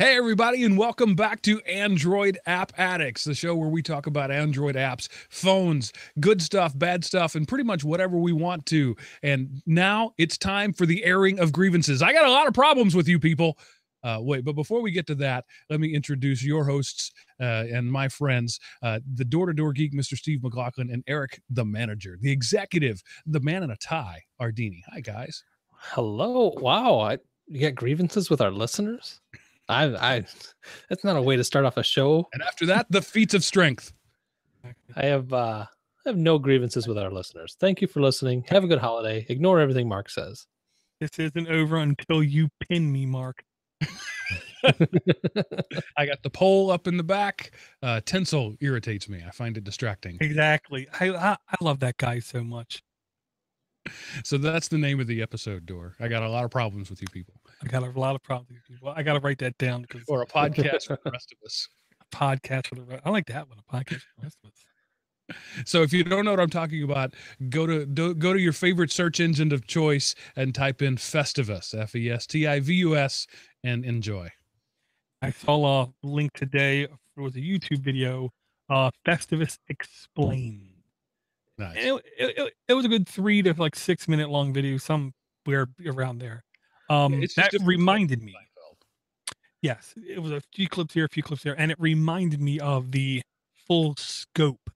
Hey, everybody, and welcome back to Android App Addicts, the show where we talk about Android apps, phones, good stuff, bad stuff, and pretty much whatever we want to. And now it's time for the airing of grievances. I got a lot of problems with you people. But before we get to that, let me introduce your hosts and my friends, the door-to-door geek, Mr. Steve McLaughlin, and Eric, the manager, the executive, the man in a tie, Ardini. Hi, guys. Hello. Wow. You got grievances with our listeners? I that's not a way to start off a show. And after that, the feats of strength. I have no grievances with our listeners. Thank you for listening. Have a good holiday. Ignore everything Mark says. This isn't over until you pin me, Mark. I got the pole up in the back. Tinsel irritates me. I find it distracting. Exactly. I love that guy so much. So that's the name of the episode, Door. I got a lot of problems with you people. I got a lot of problems with people. I got to write that down because Or a podcast for the rest of us. a podcast for the rest. I like that one. A podcast for the rest of us. So if you don't know what I'm talking about, go to your favorite search engine of choice and type in Festivus, Festivus, and enjoy. I saw a link today. It was a YouTube video, Festivus Explained. Nice. And it was a good 3 to 6 minute long video, somewhere around there. That reminded me. Yes, it was a few clips here, and it reminded me of the full scope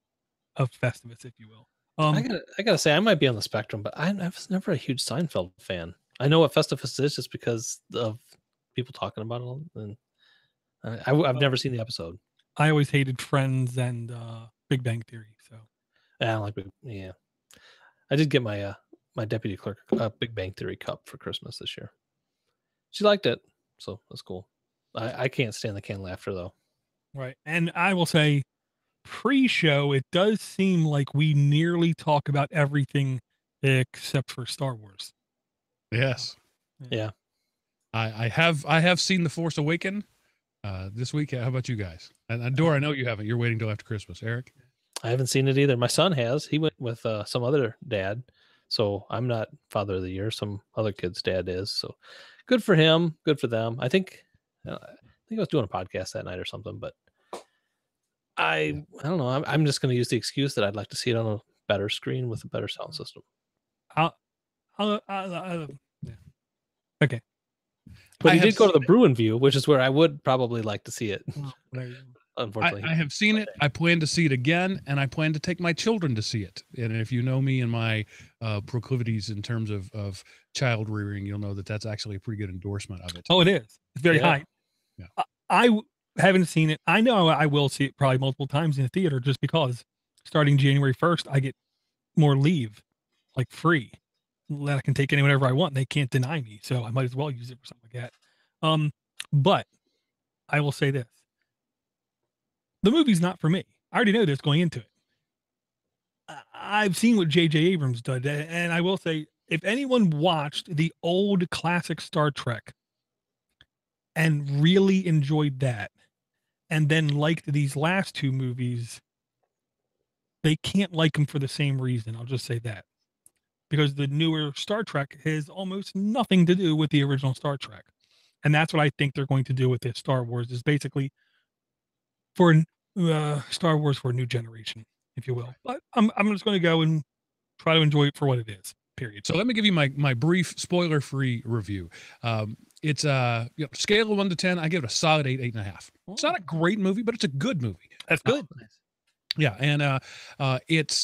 of Festivus, if you will. I gotta say, I might be on the spectrum, but I was never a huge Seinfeld fan. I know what Festivus is just because of people talking about it, and I've never seen the episode. I always hated Friends and Big Bang Theory, so I don't like yeah. I did get my my deputy clerk Big Bang Theory cup for Christmas this year. She liked it, so that's cool. I can't stand the canned laughter though. Right, and I will say, pre-show, it does seem like we nearly talk about everything except for Star Wars. Yes. Yeah. I have seen The Force Awakens this week. How about you guys? And Dora, I know you haven't. You're waiting till after Christmas. Eric? I haven't seen it either. My son has. He went with some other dad. So I'm not father of the year. Some other kid's dad is. So good for him. Good for them. I think I was doing a podcast that night or something, but I don't know. I'm just going to use the excuse that I'd like to see it on a better screen with a better sound system. Yeah. Okay. But he did go to the Bruin View, which is where I would probably like to see it. Unfortunately, I have seen it. I plan to see it again, and I plan to take my children to see it. And if you know me and my proclivities in terms of child rearing, you'll know that that's actually a pretty good endorsement of it. Oh, it is. It's very high. Yeah. I haven't seen it. I know I will see it probably multiple times in the theater just because starting January 1st, I get more leave, like free, that I can take any whenever I want. And they can't deny me, so I might as well use it for something like that. But I will say this. The movie's not for me. I already know this going into it. I've seen what J.J. Abrams did, and I will say, if anyone watched the old classic Star Trek and really enjoyed that, and then liked these last two movies, they can't like them for the same reason. I'll just say that. Because the newer Star Trek has almost nothing to do with the original Star Trek. And that's what I think they're going to do with this Star Wars, is basically for Star Wars for a new generation, if you will. But I'm just going to go and try to enjoy it for what it is, period. So let me give you my brief spoiler-free review. It's a scale of 1 to 10. I give it a solid 8, 8.5. It's not a great movie, but it's a good movie. That's good. Yeah, and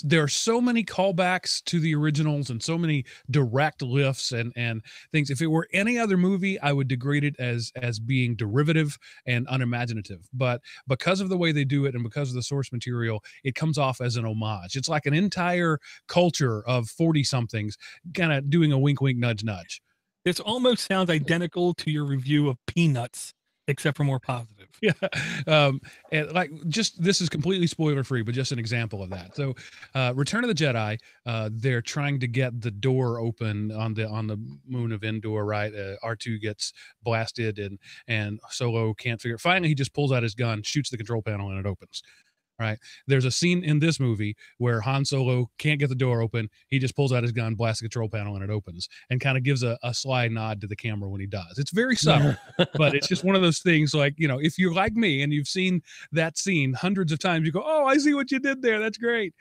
there are so many callbacks to the originals and so many direct lifts and things. If it were any other movie, I would degrade it as being derivative and unimaginative. But because of the way they do it and because of the source material, it comes off as an homage. It's like an entire culture of 40-somethings kind of doing a wink, wink, nudge, nudge. This almost sounds identical to your review of Peanuts, except for more positive. Yeah. And like, just, this is completely spoiler free, but just an example of that. So Return of the Jedi, they're trying to get the door open on the moon of Endor, right? R2 gets blasted and Solo can't figure it. Finally, he just pulls out his gun, shoots the control panel, and it opens. right? There's a scene in this movie where Han Solo can't get the door open. He just pulls out his gun, blasts the control panel, and it opens, and kind of gives a sly nod to the camera when he does. It's very subtle, but it's just one of those things like, if you're like me and you've seen that scene hundreds of times, you go, oh, I see what you did there. That's great.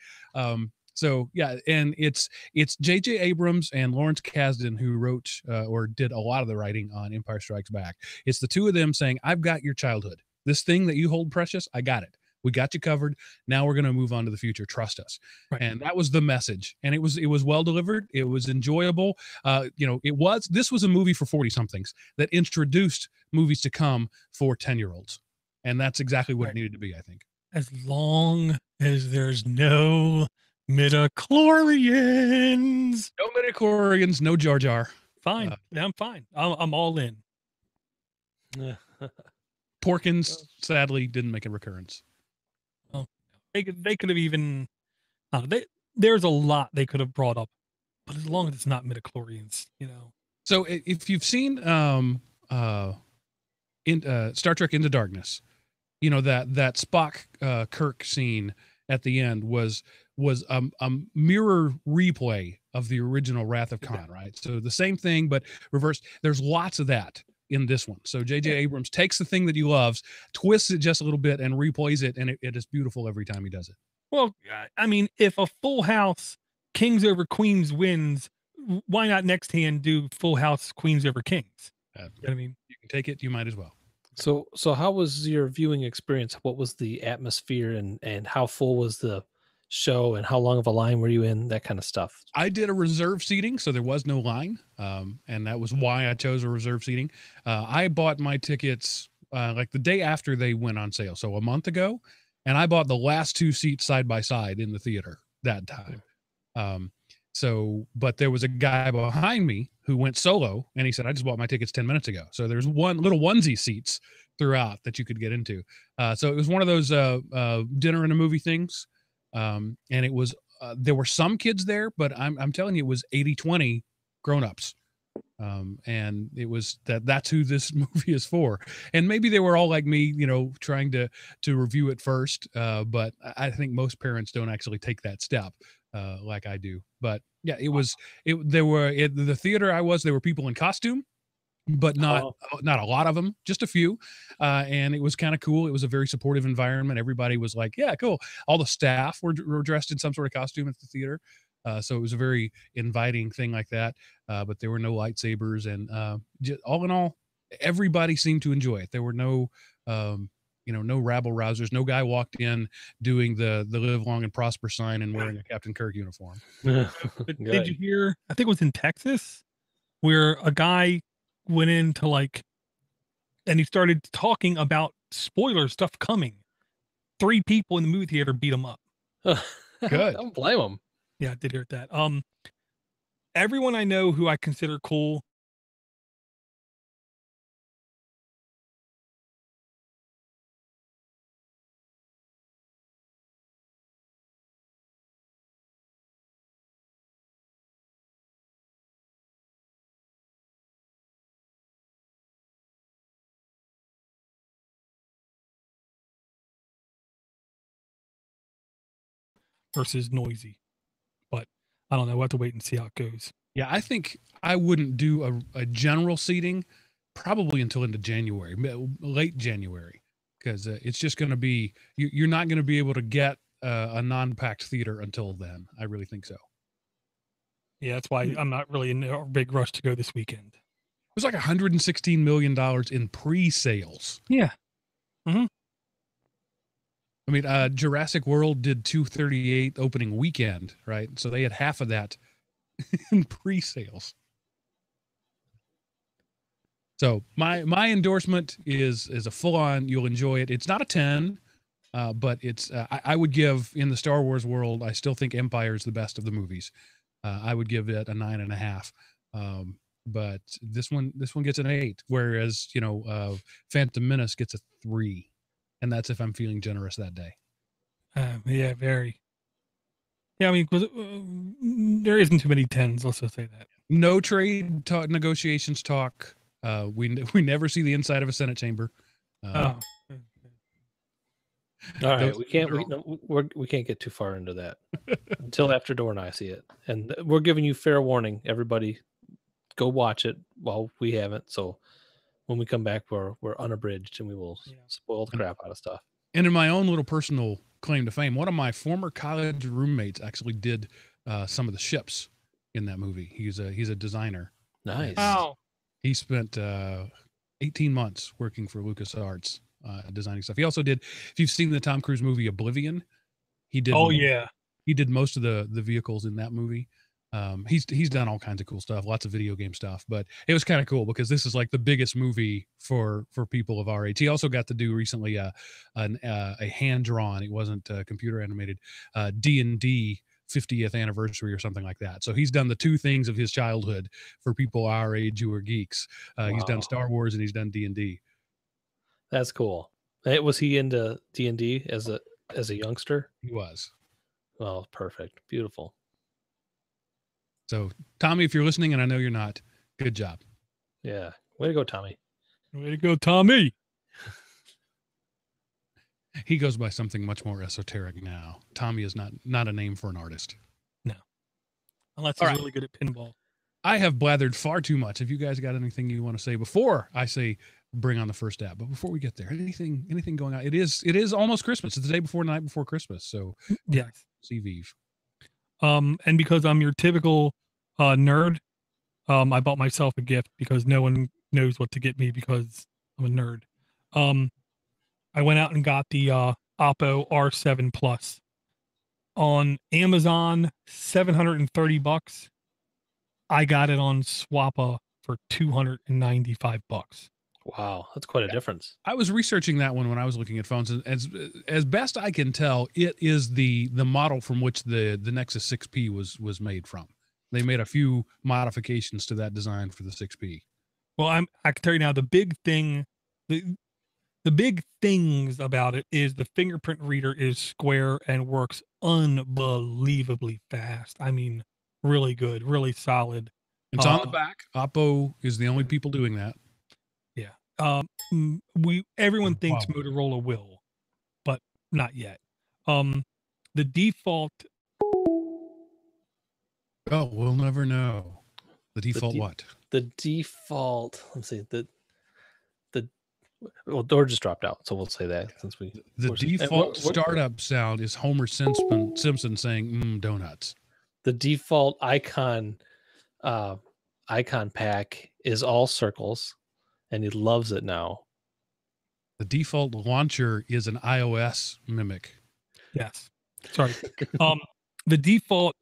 So yeah, and it's J.J. Abrams and Lawrence Kasdan who wrote or did a lot of the writing on Empire Strikes Back. It's the two of them saying, I've got your childhood. This thing that you hold precious, I got it. We got you covered. Now we're going to move on to the future. Trust us. Right. And that was the message. And it was well delivered. It was enjoyable. This was a movie for 40 somethings that introduced movies to come for 10-year-olds. And that's exactly what it needed to be, I think. As long as there's no midichlorians. No midichlorians, no Jar Jar. Fine. I'm fine. I'm all in. Porkins sadly didn't make a recurrence. Well, they could have even. There's a lot they could have brought up, but as long as it's not midichlorians, So if you've seen Star Trek Into Darkness, that Spock Kirk scene at the end was a mirror replay of the original Wrath of Khan, right? So the same thing, but reversed. There's lots of that in this one. So J.J. Abrams takes the thing that he loves, twists it just a little bit, and replays it, and it is beautiful every time he does it. Well, I mean, if a Full House Kings over Queens wins, why not next hand do Full House Queens over Kings? You know what I mean? You can take it, you might as well. So how was your viewing experience? What was the atmosphere and how full was the show and how long of a line were you in? That kind of stuff. I did a reserve seating, so there was no line. And that was why I chose a reserve seating. I bought my tickets like the day after they went on sale. So a month ago, and I bought the last two seats side by side in the theater that time. But there was a guy behind me who went solo, and he said, I just bought my tickets 10 minutes ago. So there's one little onesie seats throughout that you could get into. So it was one of those dinner and a movie things. And it was, there were some kids there, but I'm telling you, it was 80-20 grownups. And it was that's who this movie is for. And maybe they were all like me, trying to review it first. But I think most parents don't actually take that step. Like I do, but yeah, the theater I was, there were people in costume, but not a lot of them, just a few. And it was kind of cool. It was a very supportive environment. Everybody was like, yeah, cool. All the staff were dressed in some sort of costume at the theater. So it was a very inviting thing like that. But there were no lightsabers, and all in all, everybody seemed to enjoy it. There were no no rabble rousers. No guy walked in doing the live long and prosper sign and wearing a Captain Kirk uniform. Did you hear? I think it was in Texas where a guy went into and he started talking about spoiler stuff coming. 3 people in the movie theater beat him up. Good. I don't blame him. Yeah, I did hear that. Everyone I know who I consider cool versus noisy. But I don't know. We'll have to wait and see how it goes. Yeah, I think I wouldn't do a general seating probably until into January, late January, because it's just going to be, you're not going to be able to get a non-packed theater until then. I really think so. Yeah, that's why I'm not really in a big rush to go this weekend. It was like $116 million in pre-sales. Yeah. Mm-hmm. I mean, Jurassic World did 238 opening weekend, right? So they had half of that in pre-sales. So my endorsement is a full-on. You'll enjoy it. It's not a 10, but it's. I would give, in the Star Wars world, I still think Empire is the best of the movies. I would give it a 9.5. But this one gets an 8, whereas Phantom Menace gets a 3. And that's if I'm feeling generous that day. Yeah, very. Yeah, I mean, there isn't too many 10s. Let's just say that. No trade negotiations talk. We never see the inside of a Senate chamber. All right, Those we can't are we all- no, we can't get too far into that until after Door and I see it, and we're giving you fair warning. Everybody, go watch it while we haven't. So when we come back, we're unabridged and we will Yeah. spoil the crap out of stuff. And in my own little personal claim to fame, one of my former college roommates actually did some of the ships in that movie. He's a designer. Nice. Oh, He spent 18 months working for LucasArts designing stuff. He also did, if you've seen the Tom Cruise movie Oblivion, he did. oh yeah. He did most of the vehicles in that movie. He's done all kinds of cool stuff, lots of video game stuff, but it was kind of cool because this is like the biggest movie for people of our age. He also got to do recently a hand drawn, it wasn't computer animated, D&D 50th anniversary or something like that. So he's done the two things of his childhood for people our age who are geeks. He's done Wow. Star Wars and he's done D&D. That's cool. Was he into D&D as a youngster? He was. Oh, perfect. Beautiful. So Tommy, if you're listening, and I know you're not, good job. Yeah. Way to go, Tommy. Way to go, Tommy. He goes by something much more esoteric now. Tommy is not a name for an artist. Unless All he's right. really good at pinball. I have blathered far too much. If you guys got anything you want to say before I say bring on the first app, but before we get there, anything going on? It is almost Christmas. It's the day before, night before Christmas. So Yes. Eve. And because I'm your typical nerd, I bought myself a gift because no one knows what to get me because I'm a nerd. I went out and got the Oppo R7 Plus on Amazon, $730. I got it on Swappa for $295. Wow, that's quite a difference. I was researching that one when I was looking at phones, and as best I can tell, it is the model from which the Nexus 6P was made from. They made a few modifications to that design for the 6P. Well, I can tell you now, the big thing, the big things about it is the fingerprint reader is square and works unbelievably fast. I mean, really good, really solid. It's on the back. Oppo is the only people doing that. Everyone thinks Wow. Motorola will, but not yet. The default, Oh, we'll never know. The default what? The default, let's see, well, Door just dropped out, so we'll say that since we The we're- default what- startup sound is Homer Simpson saying donuts. the default icon pack is all circles, and he loves it now. The default launcher is an iOS mimic. yes. Sorry. The default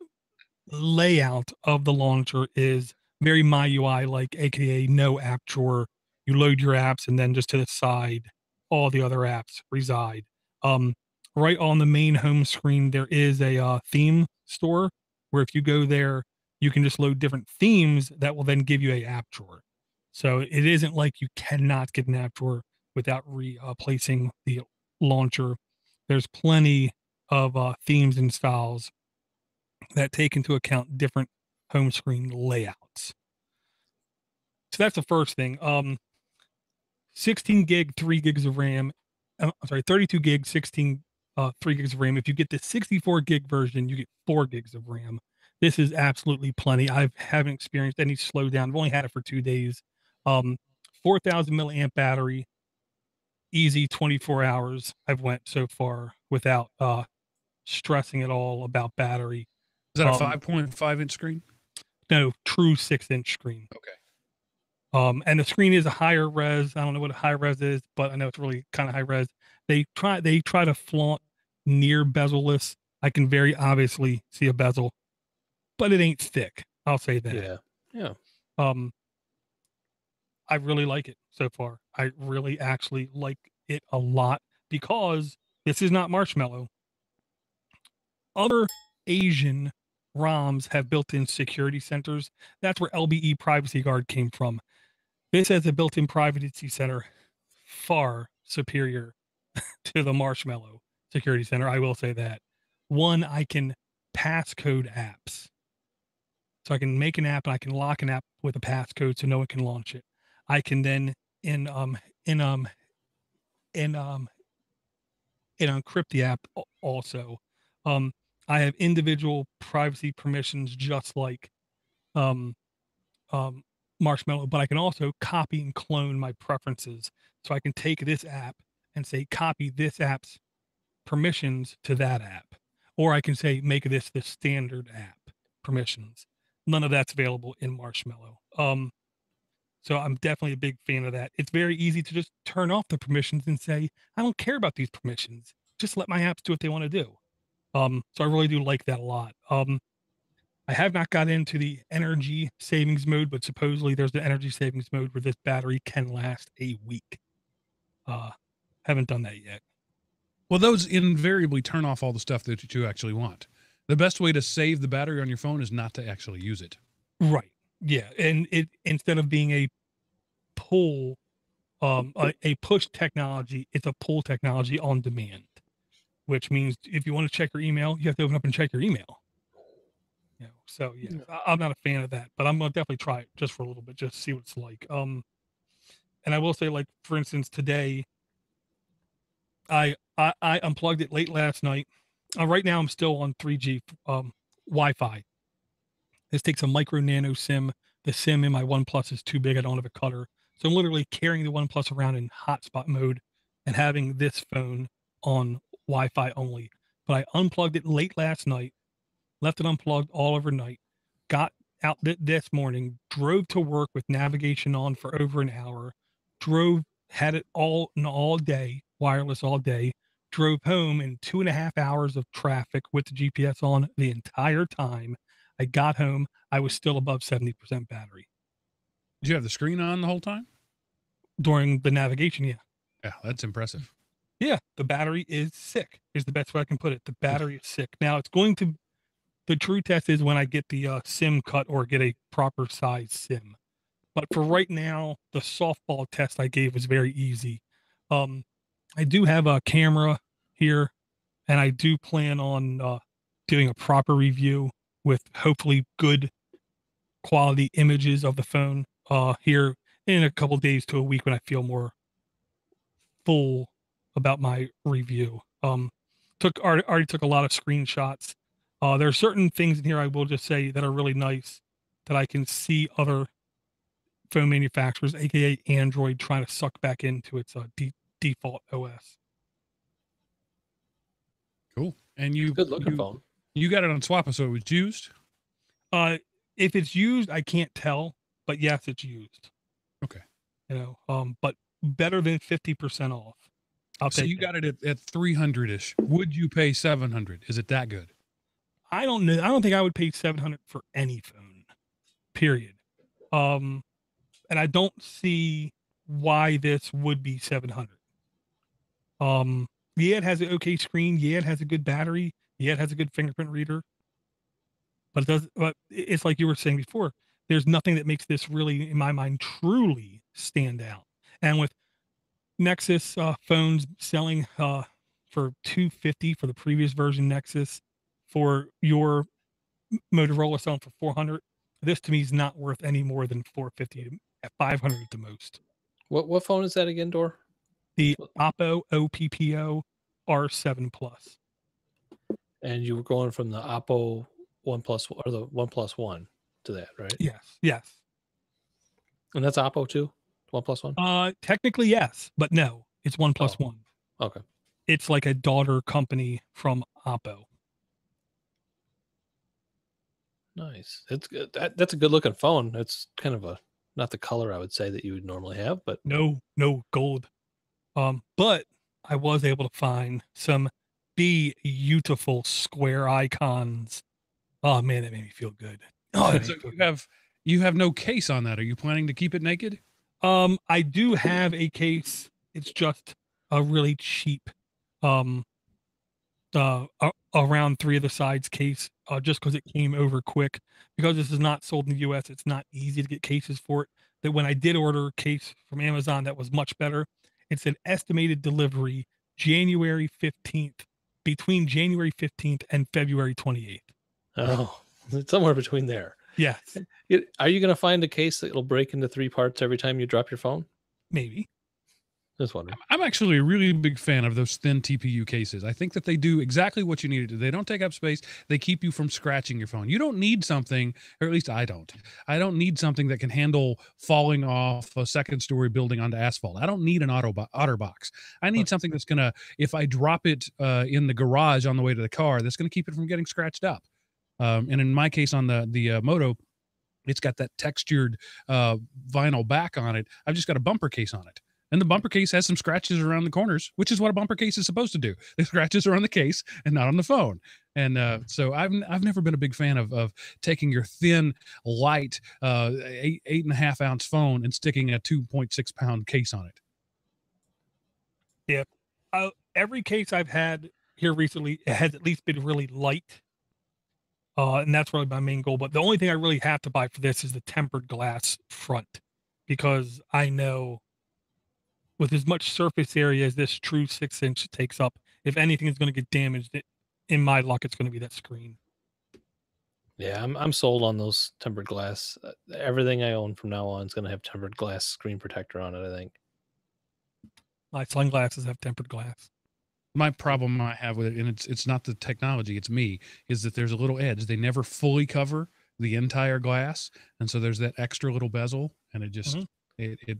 layout of the launcher is very MyUI like, aka no app drawer. You load your apps and then just to the side, all the other apps reside. Right on the main home screen, there is a theme store where if you go there, you can just load different themes that will then give you a app drawer. So it isn't like you cannot get an app drawer without replacing the launcher. There's plenty of themes and styles that take into account different home screen layouts. So that's the first thing. 16 gig, 3 gigs of RAM. I'm sorry, 32 gig, 16, 3 gigs of RAM. If you get the 64 gig version, you get 4 gigs of RAM. This is absolutely plenty. I haven't experienced any slowdown. I've only had it for 2 days. 4,000 milliamp battery, easy 24 hours. I've went so far without stressing at all about battery. Is that a 5.5 inch screen? No, true 6-inch screen. Okay. And the screen is a higher res. I don't know what a high res is, but I know it's really kind of high res. They try to flaunt near bezel-less. I can very obviously see a bezel, but it ain't thick. I'll say that. Yeah. I really like it so far. I really actually like it a lot because this is not Marshmallow. Other Asian ROMs have built-in security centers. That's where LBE Privacy Guard came from. This has a built-in privacy center far superior to the Marshmallow security center. I will say that. One, I can passcode apps. So I can make an app and I can lock an app with a passcode so no one can launch it. I can then in and unencrypt the app also. I have individual privacy permissions just like um, Marshmallow, but I can also copy and clone my preferences. So I can take this app and say, copy this app's permissions to that app. Or I can say, make this the standard app permissions. None of that's available in Marshmallow. So I'm definitely a big fan of that. It's very easy to just turn off the permissions and say, I don't care about these permissions. Just let my apps do what they want to do. So I really do like that a lot. I have not got into the energy savings mode, but supposedly there's the energy savings mode where this battery can last a week. Haven't done that yet. Well, those invariably turn off all the stuff that you actually want. The best way to save the battery on your phone is not to actually use it. Right. Yeah. And it, instead of being a pull, a push technology, it's a pull technology on demand, which means if you want to check your email, you have to open up and check your email. You know, so yeah, I'm not a fan of that, but I'm gonna definitely try it just for a little bit, just to see what it's like. And I will say, like, for instance, today I unplugged it late last night. Right now I'm still on 3G Wi-Fi. This takes a micro nano SIM. The SIM in my OnePlus is too big. I don't have a cutter. So I'm literally carrying the OnePlus around in hotspot mode and having this phone on Wi-Fi only. But I unplugged it late last night, left it unplugged all overnight, got out this morning, drove to work with navigation on for over an hour, had it all day, wireless all day, drove home in 2.5 hours of traffic with the GPS on the entire time. I got home, I was still above 70% battery. Did you have the screen on the whole time? During the navigation, yeah. Yeah, that's impressive. Yeah, the battery is sick, is the best way I can put it. The battery is sick. Now, it's going to, the true test is when I get the SIM cut or get a proper size SIM. But for right now, the softball test I gave was very easy. I do have a camera here, and I do plan on doing a proper review with hopefully good quality images of the phone here in a couple days to a week when I feel more full about my review. Already took a lot of screenshots. There are certain things in here I will just say that are really nice that I can see other phone manufacturers, aka Android, trying to suck back into its default OS. Cool. And you Good looking phone. You got it on Swappa, so it was used? If it's used, I can't tell, but yes, it's used. Okay. You know, but better than 50% off. So you got it at 300-ish. Would you pay 700? Is it that good? I don't know. I don't think I would pay 700 for any phone, period. And I don't see why this would be 700. Yeah, it has an okay screen. Yeah, it has a good battery. Yeah, it has a good fingerprint reader. But it's like you were saying before, there's nothing that makes this really, in my mind, truly stand out. And with Nexus phones selling for $250 for the previous version Nexus, for your Motorola selling for $400, this to me is not worth any more than $450 at $500 at the most. What phone is that again, Dor? The Oppo OPPO R7 Plus. And you were going from the Oppo OnePlus or the OnePlus One to that, right? Yes. And that's Oppo too? OnePlus One? Technically yes, but no, it's OnePlus One. Okay. It's like a daughter company from Oppo. Nice. It's good. That's a good looking phone. It's kind of not the color I would say that you would normally have, but no gold. But I was able to find some beautiful square icons. Oh man, that made me feel good. Oh, so you have no case on that. Are you planning to keep it naked? I do have a case. It's just a really cheap, around 3 of the sides case, just because it came over quick. Because this is not sold in the US, it's not easy to get cases for it. That when I did order a case from Amazon, that was much better. It's an estimated delivery January 15th, between January 15th and February 28th. Oh, it's somewhere between there. Yes. Are you going to find a case that will break into 3 parts every time you drop your phone? Maybe. Just wondering. I'm actually a really big fan of those thin TPU cases. I think that they do exactly what you need to do. They don't take up space. They keep you from scratching your phone. You don't need something, or at least I don't. I don't need something that can handle falling off a second-story building onto asphalt. I don't need an OtterBox. I need something that's gonna, if I drop it in the garage on the way to the car, that's gonna keep it from getting scratched up. And in my case, on the Moto, it's got that textured vinyl back on it. I've just got a bumper case on it. And the bumper case has some scratches around the corners, which is what a bumper case is supposed to do. The scratches are on the case and not on the phone. And so I've never been a big fan of taking your thin, light, 8.5 ounce phone and sticking a 2.6 pound case on it. Yeah. Every case I've had here recently has at least been really light. And that's really my main goal. But the only thing I really have to buy for this is the tempered glass front, because I know with as much surface area as this true 6-inch takes up, if anything is going to get damaged, in my luck, it's going to be that screen. Yeah, I'm sold on those tempered glass. Everything I own from now on is going to have tempered glass screen protector on it, I think. My sunglasses have tempered glass. My problem I have with it, and it's not the technology, it's me, is that there's a little edge. They never fully cover the entire glass, and so there's that extra little bezel, and it just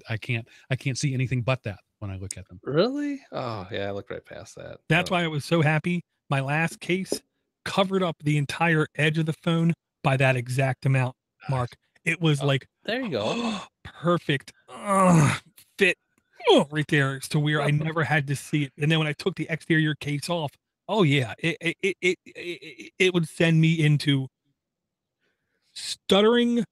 I can't see anything but that when I look at them. Really? Oh yeah, I looked right past that. That's why I was so happy. My last case covered up the entire edge of the phone by that exact amount, Mark. It was like, there you go. Perfect fit right there, to where I never had to see it. And then when I took the exterior case off, oh yeah, it would send me into stuttering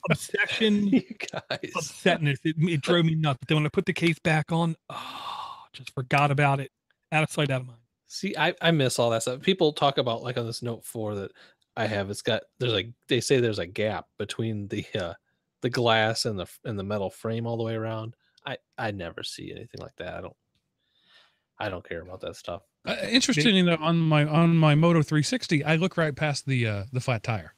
obsession, You guys. upsetness. It drove me nuts. But then when I put the case back on, just forgot about it. Out of sight, out of mind. See, I miss all that stuff. People talk about, like on this Note 4 that I have, they say there's a gap between the glass and the metal frame all the way around. I never see anything like that. I don't care about that stuff. Interestingly, though, on my Moto 360, I look right past the flat tire.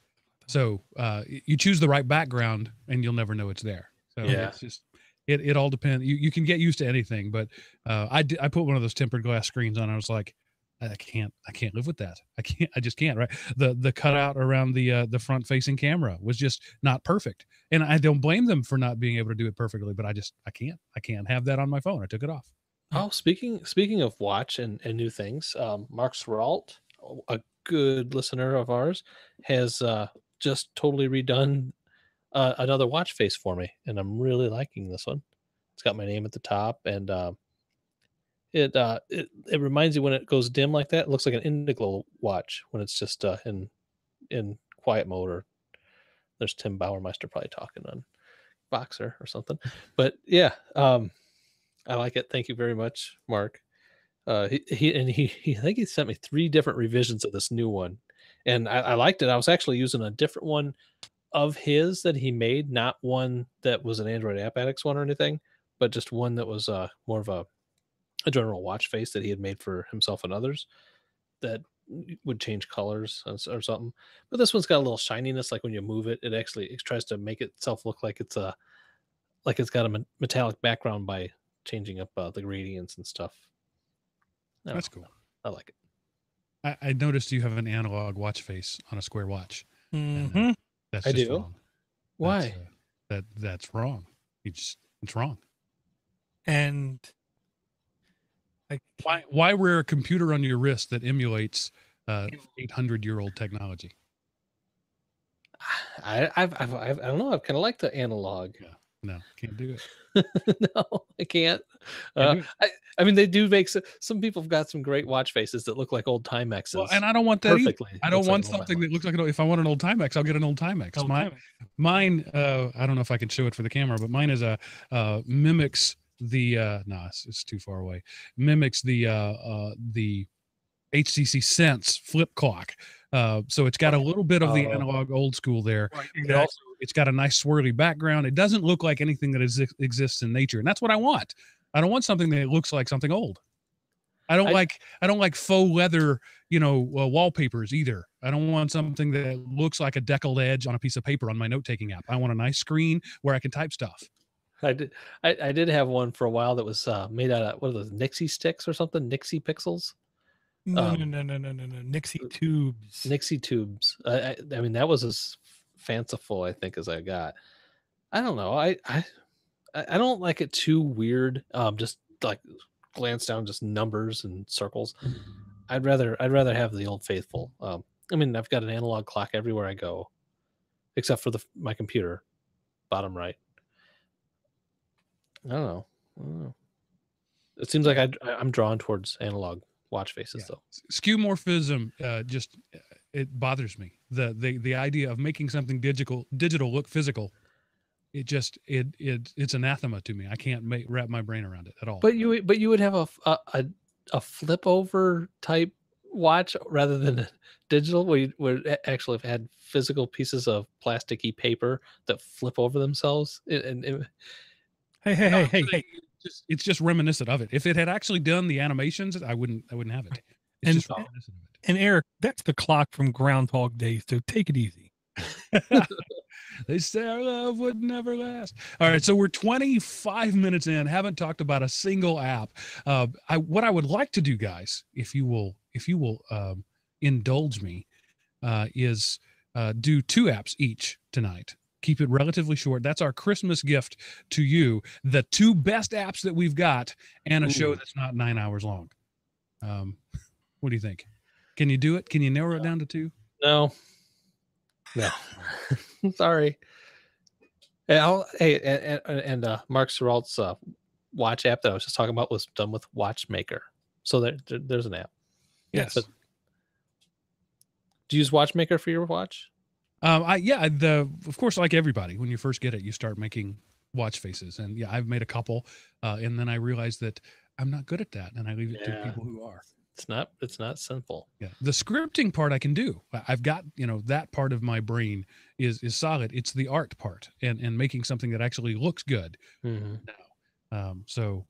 So you choose the right background, and you'll never know it's there. So Yeah. it's just it all depends. You can get used to anything, but I put one of those tempered glass screens on. I was like, I can't live with that. I just can't. Right. The cutout around the front facing camera was just not perfect, and I don't blame them for not being able to do it perfectly. But I can't have that on my phone. I took it off. Oh, speaking of watch and new things, Mark Swiralt, a good listener of ours, has just totally redone another watch face for me, and I'm really liking this one. It's got my name at the top, and it reminds you when it goes dim like that. It looks like an Indiglo watch when it's just in quiet mode. Or there's Tim Bauermeister probably talking on Boxer or something. But yeah, I like it. Thank you very much, Mark. He I think he sent me 3 different revisions of this new one, and I liked it. I was actually using a different one of his that he made, not one that was an Android App Addicts one or anything, but just one that was more of a general watch face that he had made for himself and others that would change colors or something. But this one's got a little shininess, like when you move it, it tries to make itself look like it's got a metallic background by changing up the gradients and stuff. That's cool. I like I it. noticed you have an analog watch face on a square watch. Mm-hmm. And, that's I just do? wrong. Why? That's wrong. It's wrong. And Why wear a computer on your wrist that emulates 800-year-old technology? I don't know. I kind of like the analog. Yeah. No, can't do it. No, I can't. Can't do I mean, they do make some people have got some great watch faces that look like old Timexes. Well, and I don't want that either. Perfectly. I don't Looks want like an old something that looks like if I want an old Timex, I'll get an old Timex. Mine, I don't know if I can show it for the camera, but mine is mimics the it's too far away. Mimics the HTC Sense flip clock. So it's got a little bit of the analog old school there. Right, It's got a nice swirly background. It doesn't look like anything that exists in nature, and that's what I want. I don't want something that looks like something old. I don't like faux leather, wallpapers either. I don't want something that looks like a deckled edge on a piece of paper on my note-taking app. I want a nice screen where I can type stuff. I did have one for a while that was made out of what are those Nixie sticks or something? Nixie pixels? No. Nixie tubes. Nixie tubes. I mean, that was as fanciful, I think, as I got. I don't know. I don't like it too weird. Just like glance down, just numbers and circles. I'd rather have the old faithful. I mean, I've got an analog clock everywhere I go, except for my computer, bottom right. I don't know. It seems like I'm drawn towards analog watch faces, though. Skeuomorphism just it bothers me. The idea of making something digital look physical. It's anathema to me. I can't wrap my brain around it at all. But you would have a flip over type watch rather than a digital, where you would actually have had physical pieces of plasticky paper that flip over themselves. Hey. It's just reminiscent of it. If it had actually done the animations, I wouldn't have it. It's just reminiscent of it. And Eric, that's the clock from Groundhog Day, so take it easy. They say our love would never last. All right, so we're 25 minutes in, haven't talked about a single app. What I would like to do, guys, if you will indulge me, is do 2 apps each tonight. Keep it relatively short. That's our Christmas gift to you. The 2 best apps that we've got, and a show that's not 9 hours long. What do you think? Can you do it? Can you narrow it down to 2? No. Sorry. Mark Seralt's watch app that I was just talking about was done with Watchmaker. So there's an app. Yes. But do you use Watchmaker for your watch? Of course, like everybody, when you first get it, you start making watch faces, and I've made a couple, and then I realized that I'm not good at that, and I leave it to people who are. It's not simple. Yeah, the scripting part I can do. I've got that part of my brain is solid. It's the art part and making something that actually looks good. Mm-hmm. So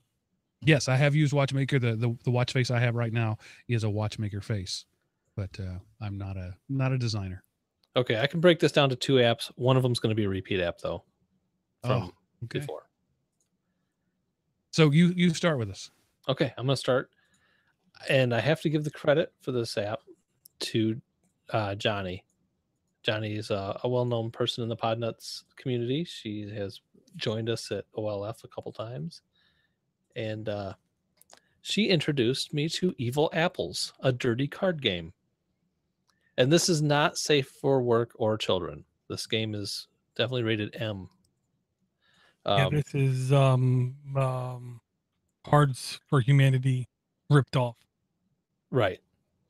yes, I have used Watchmaker. The watch face I have right now is a Watchmaker face, but I'm not a designer. Okay, I can break this down to 2 apps. One of them is going to be a repeat app, though. From before. So you start with us. Okay, I'm going to start. And I have to give the credit for this app to Johnny. Johnny is a well-known person in the Podnuts community. She has joined us at OLF a couple times. And she introduced me to Evil Apples, a dirty card game. And this is not safe for work or children. This game is definitely rated M. This is Cards for Humanity ripped off. Right.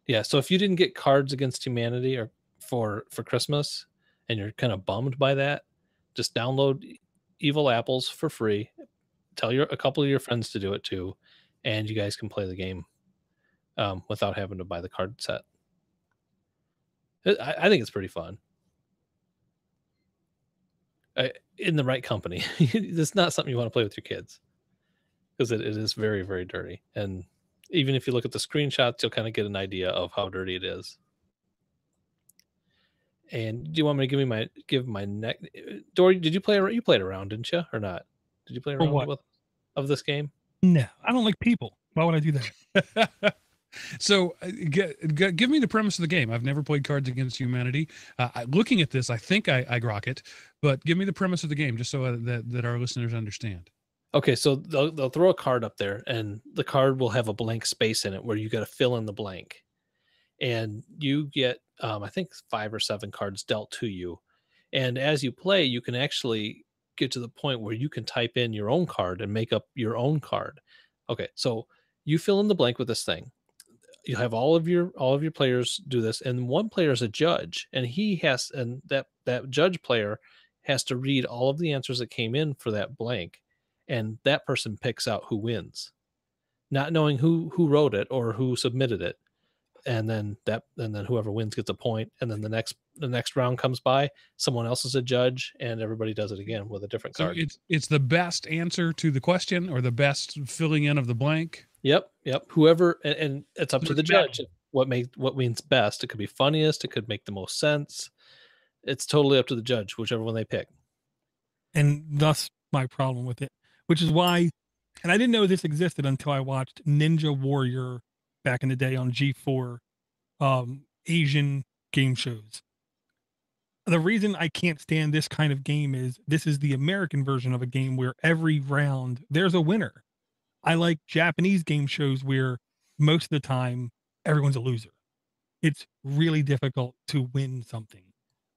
Yeah. So if you didn't get Cards Against Humanity or for Christmas, and you're kind of bummed by that, just download Evil Apples for free. Tell a couple of your friends to do it too, and you guys can play the game without having to buy the card set. I think it's pretty fun. In the right company. It's not something you want to play with your kids, because it is very, very dirty. And even if you look at the screenshots, you'll kind of get an idea of how dirty it is. And do you want me to give my neck? Dory, did you play? You played around, didn't you, or not? Did you play around of this game? No, I don't like people. Why would I do that? So give me the premise of the game. I've never played Cards Against Humanity. Looking at this, I think I grok it, but give me the premise of the game just so that our listeners understand. Okay, so they'll throw a card up there, and the card will have a blank space in it where you got to fill in the blank. And you get, I think, 5 or 7 cards dealt to you. And as you play, you can actually get to the point where you can type in your own card and make up your own card. Okay, so you fill in the blank with this thing. You have all of your players do this, and one player is a judge, and that judge player has to read all of the answers that came in for that blank, and that person picks out who wins, not knowing who wrote it or who submitted it. And then whoever wins gets a point, and then the next round comes by, someone else is a judge, and everybody does it again with a different card. So it's the best answer to the question or the best filling in of the blank. Yep. Whoever, and it's up to the judge what means best. It could be funniest. It could make the most sense. It's totally up to the judge, whichever one they pick. And thus, my problem with it, which is why, and I didn't know this existed until I watched Ninja Warrior back in the day on G4, Asian game shows. The reason I can't stand this kind of game is this is the American version of a game where every round there's a winner. I like Japanese game shows where most of the time everyone's a loser. It's really difficult to win something.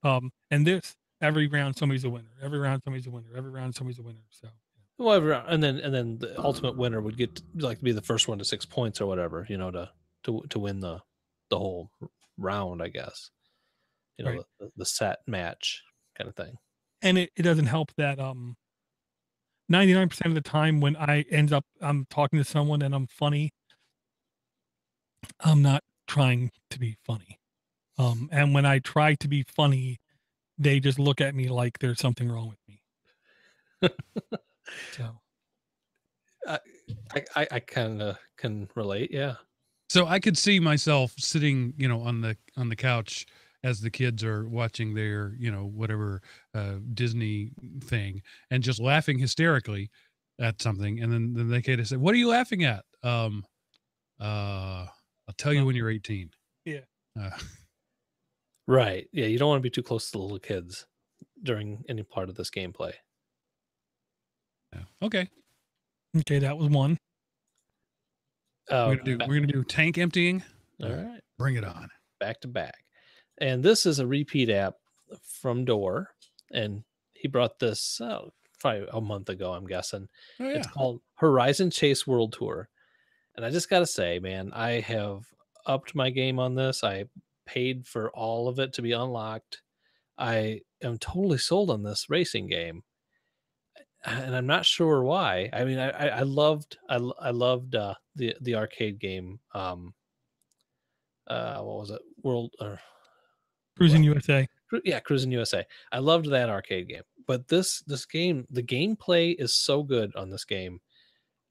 And this, every round somebody's a winner. Every round somebody's a winner. Every round somebody's a winner. So Well, and then the ultimate winner would get to be the first one to 6 points or whatever, to win the whole round, I guess. Right. The set match kind of thing. And it doesn't help that 99% of the time when I'm talking to someone and I'm funny, I'm not trying to be funny. And when I try to be funny, they just look at me like there's something wrong with me. So I kind of can relate. Yeah. So I could see myself sitting, on the couch as the kids are watching their, whatever Disney thing, and just laughing hysterically at something, and then they kind of say, "What are you laughing at?" I'll tell you when you're 18. Yeah. Right. Yeah. You don't want to be too close to the little kids during any part of this gameplay. Yeah. Okay. That was one. We're gonna do tank emptying. All right. Bring it on. Back to back. And this is a repeat app from Door, and he brought this probably a month ago, I'm guessing. Oh, yeah. It's called Horizon Chase World Tour. And I just got to say, man, I have upped my game on this. I paid for all of it to be unlocked. I am totally sold on this racing game, and I'm not sure why. I mean, I loved the arcade game. What was it? Cruising USA. Yeah, Cruising USA. I loved that arcade game, but this game, the gameplay is so good on this game.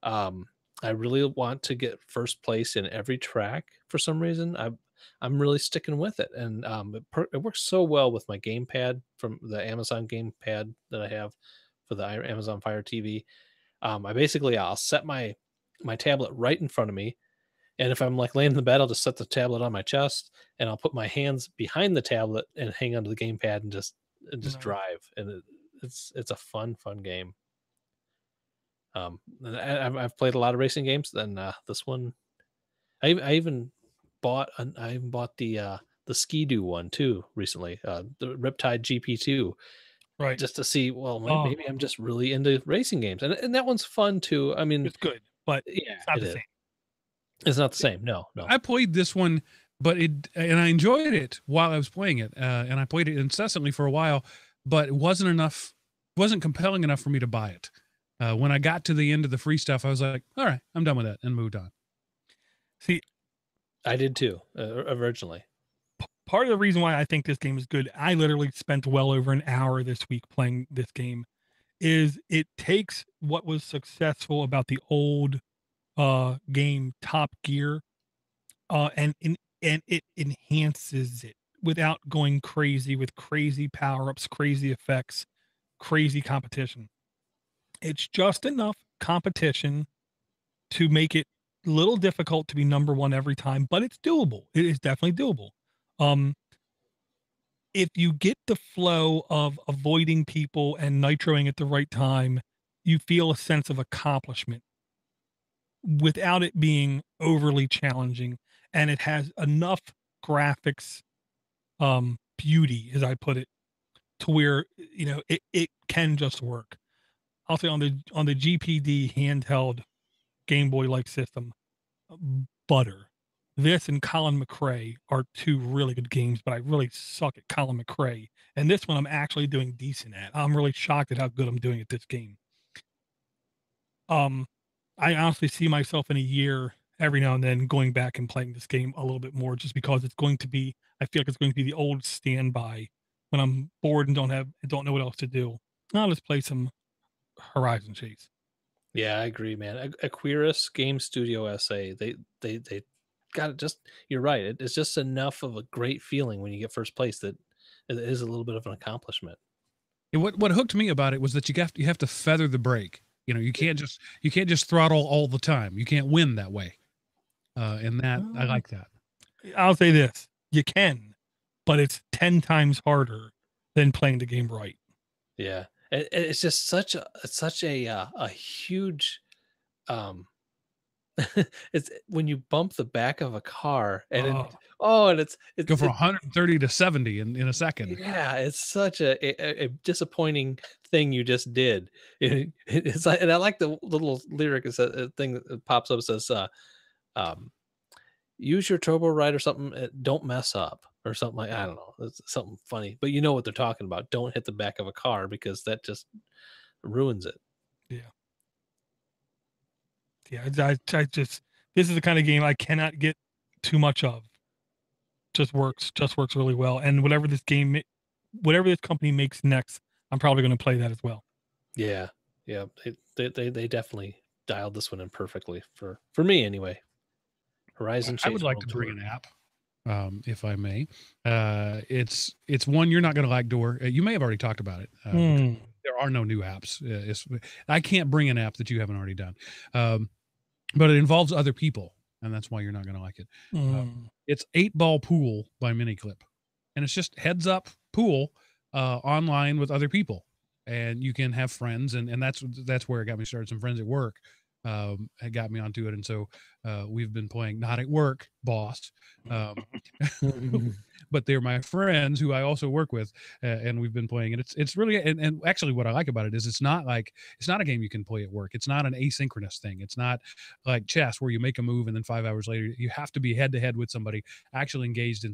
I really want to get first place in every track for some reason. I'm really sticking with it, and it works so well with my gamepad from the Amazon gamepad that I have for the Amazon Fire TV. I'll set my tablet right in front of me, and if I'm like laying in the bed, I'll just set the tablet on my chest, and I'll put my hands behind the tablet and hang onto the gamepad and just Nice. drive, and it's a fun game. I've played a lot of racing games. Then this one, I even bought the Ski-Doo one too recently, the Riptide GP2, Right. just to see. Well, maybe I'm just really into racing games, and that one's fun too. I mean, It's good, but yeah, it's not the same. It's not the same. No. I played this one, and I enjoyed it while I was playing it, and I played it incessantly for a while, but it wasn't compelling enough for me to buy it. When I got to the end of the free stuff, I was like, all right, I'm done with that, and moved on. See, I did too, originally. part of the reason why I think this game is good, I literally spent well over an hour this week playing this game, is it takes what was successful about the old game Top Gear, and it enhances it without going crazy with crazy power-ups, crazy effects, crazy competition. It's just enough competition to make it a little difficult to be number one every time, but it's doable. It is definitely doable. If you get the flow of avoiding people and nitroing at the right time, you feel a sense of accomplishment without it being overly challenging, and it has enough graphics beauty, as I put it, to where it can just work. I'll say on the GPD handheld Game Boy like system, butter. This and Colin McRae are two really good games, but I really suck at Colin McRae, and this one I'm actually doing decent at. I'm really shocked at how good I'm doing at this game. I honestly see myself in a year every now and then going back and playing this game a little bit more, just because I feel like it's going to be the old standby when I'm bored and don't know what else to do. I'll just play some Horizon Chase. Yeah, I agree, man. Aquiris Game Studio SA, they got it. Just, you're right. It's just enough of a great feeling when you get first place that it is a little bit of an accomplishment. What hooked me about it was that you have to feather the brake. You can't just throttle all the time. You can't win that way. And that I like that. I'll say this: you can, but it's 10 times harder than playing the game right. Yeah, it's just such a huge it's when you bump the back of a car and it's Go from 130 to 70 in a second. yeah, it's such a disappointing thing you just did. It's like, and I like the little lyric is a thing that pops up, says um use your turbo right or something, don't mess up or something, like I don't know, it's something funny, but you know what they're talking about. Don't hit the back of a car because that just ruins it. Yeah. Yeah. I just, this is the kind of game I cannot get too much of. Just works really well. And whatever this company makes next, I'm probably going to play that as well. Yeah. Yeah. They definitely dialed this one in perfectly for me anyway. Horizon Chase I would like World to bring Tour. an app, if I may. It's one you're not going to like, Door. You may have already talked about it. There are no new apps. I can't bring an app that you haven't already done, but it involves other people, and that's why you're not going to like it. It's 8-Ball Pool by Miniclip, and it's just heads up pool online with other people, and you can have friends, and that's where it got me started. Some friends at work had got me onto it, and so we've been playing, not at work, boss, but they're my friends who I also work with, and we've been playing, and it's really, and actually what I like about it is it's not a game you can play at work. It's not an asynchronous thing. It's not like chess where you make a move and then 5 hours later you have to be head to head with somebody actually engaged in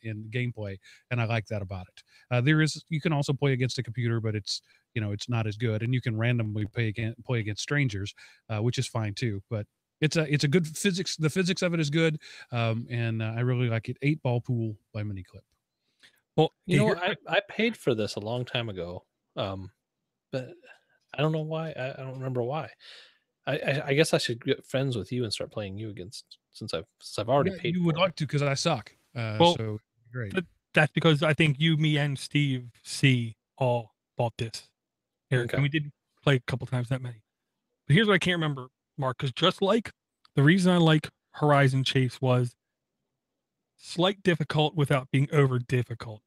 in gameplay, and I like that about it. You can also play against a computer, but it's not as good, and you can randomly play against strangers, which is fine too. But it's a good physics. The physics of it is good, and I really like it. 8-Ball Pool by Miniclip. Well, I paid for this a long time ago, but I don't know why. I don't remember why. I guess I should get friends with you and start playing you against, since I've already paid. You would like to, because I suck. So great. That's because I think you, me, and Steve C all bought this, Eric, Okay. and we did play a couple times, that many. But here's what I can't remember, Mark, because just like the reason I like Horizon Chase was slight difficult without being over difficult.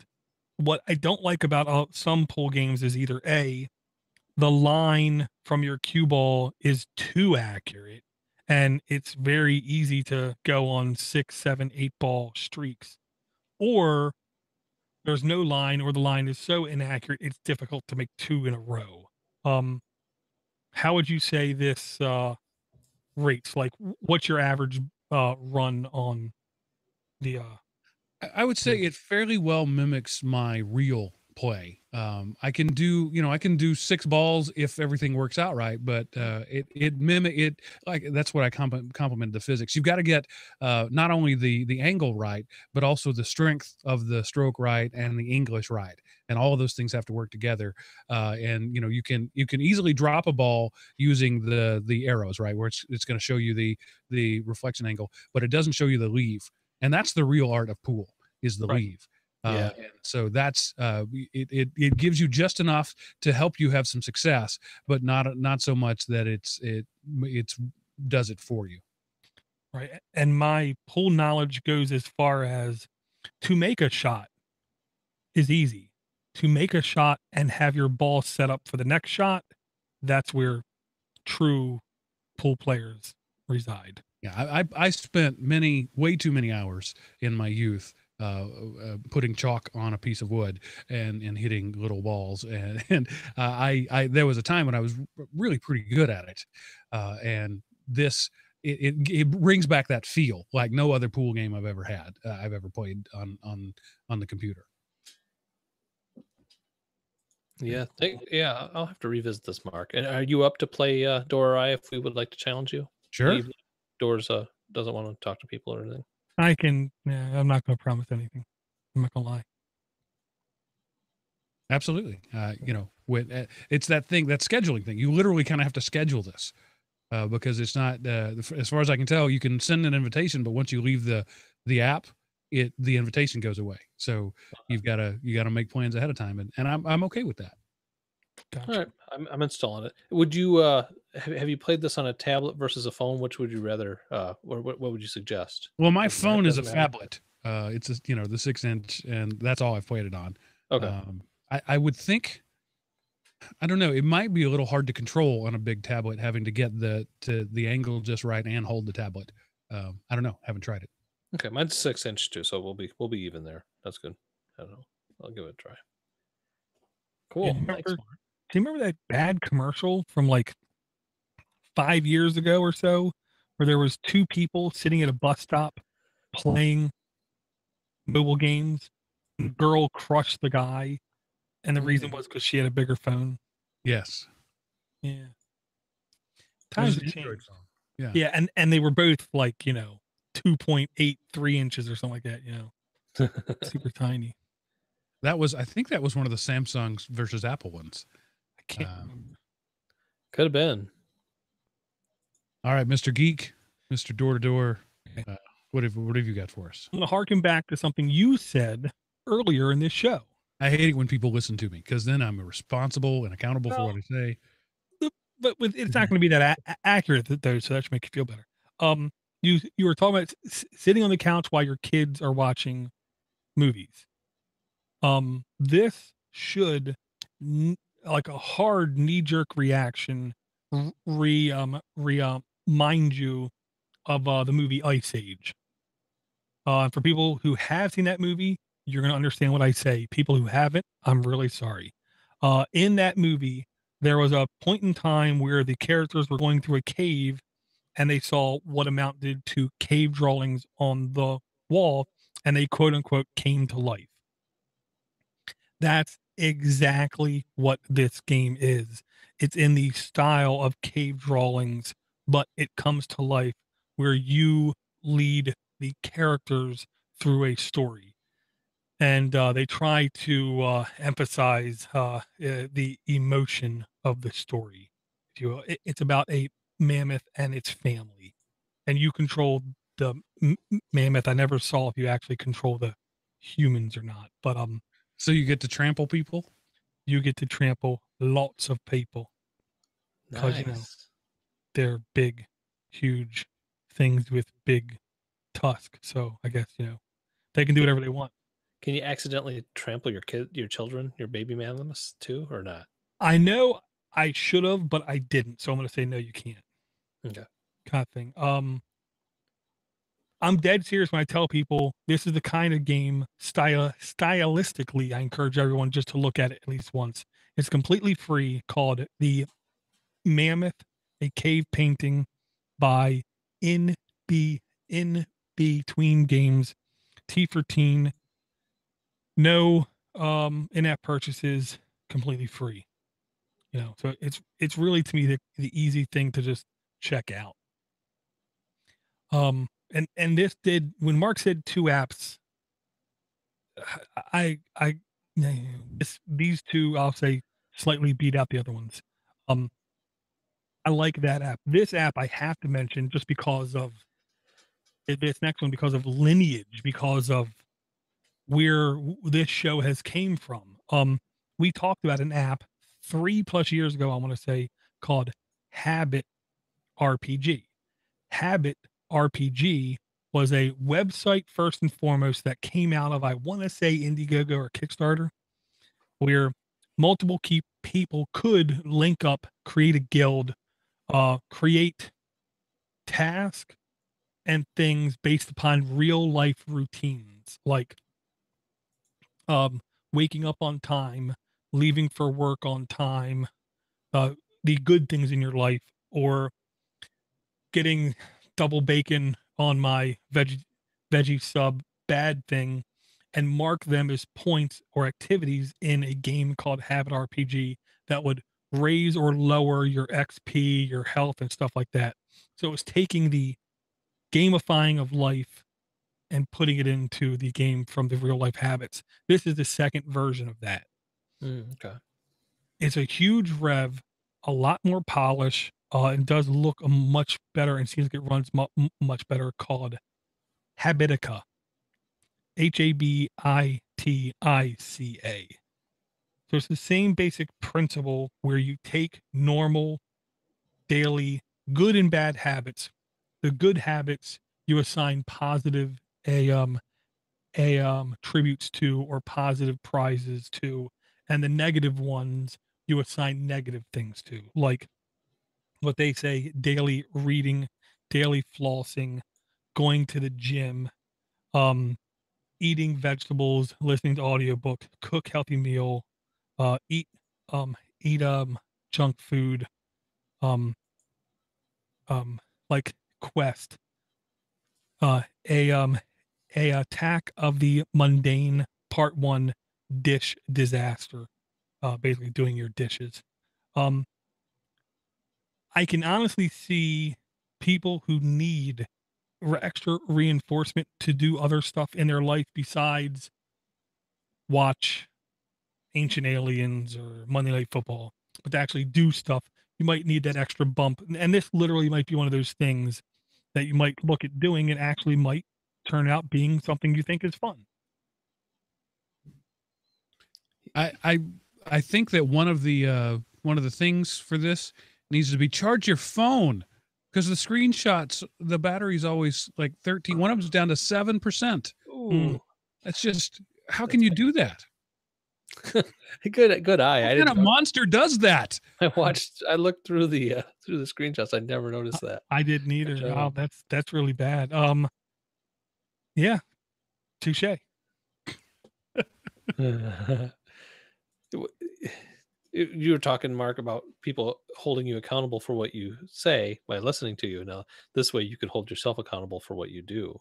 What I don't like about some pool games is either A, the line from your cue ball is too accurate, and it's very easy to go on 6, 7, 8-ball streaks, or there's no line, or the line is so inaccurate it's difficult to make 2 in a row. How would you say this rates? Like, what's your average run on the I would say it fairly well mimics my real play. I can do 6 balls if everything works out right, but it mimic it, like that's what I compliment the physics. You've got to get not only the angle right, but also the strength of the stroke right and the English right, and all of those things have to work together. And you can easily drop a ball using the arrows, right, where it's going to show you the reflection angle, but it doesn't show you the leave, and that's the real art of pool, is the leave. And so that's it gives you just enough to help you have some success, but not so much that it does it for you. Right. And my pool knowledge goes as far as, to make a shot is easy. To make a shot and have your ball set up for the next shot, that's where true pool players reside. Yeah, I spent way too many hours in my youth putting chalk on a piece of wood and hitting little balls, and I there was a time when I was really pretty good at it, and this it brings back that feel like no other pool game I've ever had, I've ever played on the computer. Yeah, I'll have to revisit this, Mark. And are you up to play Dora or I if we would like to challenge you? Sure. Dora's doesn't want to talk to people or anything. I'm not going to promise anything. I'm not going to lie. Absolutely. When it's that scheduling thing. You literally kind of have to schedule this because it's not, as far as I can tell, you can send an invitation, but once you leave the app, the invitation goes away. So you got to make plans ahead of time, and I'm okay with that. Gotcha. All right, I'm installing it. Would you have you played this on a tablet versus a phone? Which would you rather? What would you suggest? Well, my Doesn't matter. phone is a Doesn't matter. phablet. It's the 6-inch, and that's all I've played it on. Okay. I would think, I don't know, it might be a little hard to control on a big tablet, having to get the angle just right and hold the tablet. I don't know, haven't tried it. Okay, mine's 6-inch too, so we'll be even there. That's good. I don't know. I'll give it a try. Cool. Yeah, Thanks, Mark. do you remember that bad commercial from like 5 years ago or so, where there was two people sitting at a bus stop playing mobile games? The girl crushed the guy, and the reason was because she had a bigger phone. Yes. Yeah. It was Times an have Android changed. phone. Yeah. Yeah, and they were both like, 2.83 inches or something like that, super tiny. I think that was one of the Samsung's versus Apple ones. I can't remember. Could have been. All right, Mr. Geek, Mr. Door to Door. Okay. What have you got for us? I'm going to harken back to something you said earlier in this show. I hate it when people listen to me, because then I'm responsible and accountable for what I say. But it's not going to be that accurate though, so that should make you feel better. You were talking about sitting on the couch while your kids are watching movies. This should like a hard knee-jerk reaction remind you of the movie Ice Age. For people who have seen that movie, you're going to understand what I say. People who haven't, I'm really sorry. In that movie, there was a point in time where the characters were going through a cave and they saw what amounted to cave drawings on the wall, and they quote unquote came to life. That's exactly what this game is. It's in the style of cave drawings, but it comes to life where you lead the characters through a story. And they try to emphasize the emotion of the story. If you will. It's about a mammoth and its family, and you control the mammoth. I never saw if you actually control the humans or not, but So you get to trample people? you get to trample lots of people because Nice. they're big, huge things with big tusks. So I guess they can do whatever they want. Can you accidentally trample your children, your baby mammoths too, or not? I know I should have, but I didn't. So I'm going to say no, you can't. Okay. Kind of thing. I'm dead serious when I tell people this is the kind of game stylistically I encourage everyone just to look at it at least once. It's completely free, called The Mammoth, a cave painting by In Between Games, T for Teen. No in-app purchases, completely free. So it's really, to me, the easy thing to just check out. And this did, when Mark said 2 apps, these 2, I'll say, slightly beat out the other ones. I like that app. This app I have to mention just because of this next one, because of lineage, because of where this show has came from. We talked about an app 3+ years ago, I want to say, called Habit RPG. Habit RPG was a website first and foremost that came out of, I want to say, Indiegogo or Kickstarter, where multiple people could link up, create a guild, create tasks and things based upon real life routines, like waking up on time, leaving for work on time, the good things in your life, or getting double bacon on my veggie sub, bad thing, and mark them as points or activities in a game called Habit RPG that would raise or lower your XP, your health, and stuff like that. So it was taking the gamifying of life and putting it into the game from the real life habits. This is the second version of that. Okay. It's a huge rev, a lot more polish. It does look much better and seems like it runs much better, called Habitica. Habitica. So it's the same basic principle where you take normal, daily, good and bad habits. The good habits you assign positive tributes to or positive prizes to, and the negative ones you assign negative things to, like what they say: daily reading, daily flossing, going to the gym, um, eating vegetables, listening to audiobook, cook healthy meal, eat um eat junk food, um like Quest, uh a um a attack of the mundane part one dish disaster, basically doing your dishes. um I can honestly see people who need extra reinforcement to do other stuff in their life besides watch Ancient Aliens or Monday Night Football, but to actually do stuff, you might need that extra bump. And this literally might be one of those things that you might look at doing and actually might turn out being something you think is fun. I think that one of the things for this needs to be charge your phone, because the screenshots, the battery's always like 13. One of them's down to 7%. Ooh, That's just, how can you do that? good eye. What kind of monster does that? I looked through the screenshots. I never noticed that. I didn't either. Oh, that's really bad. Yeah, touche. You were talking, Mark, about people holding you accountable for what you say by listening to you. Now, this way you could hold yourself accountable for what you do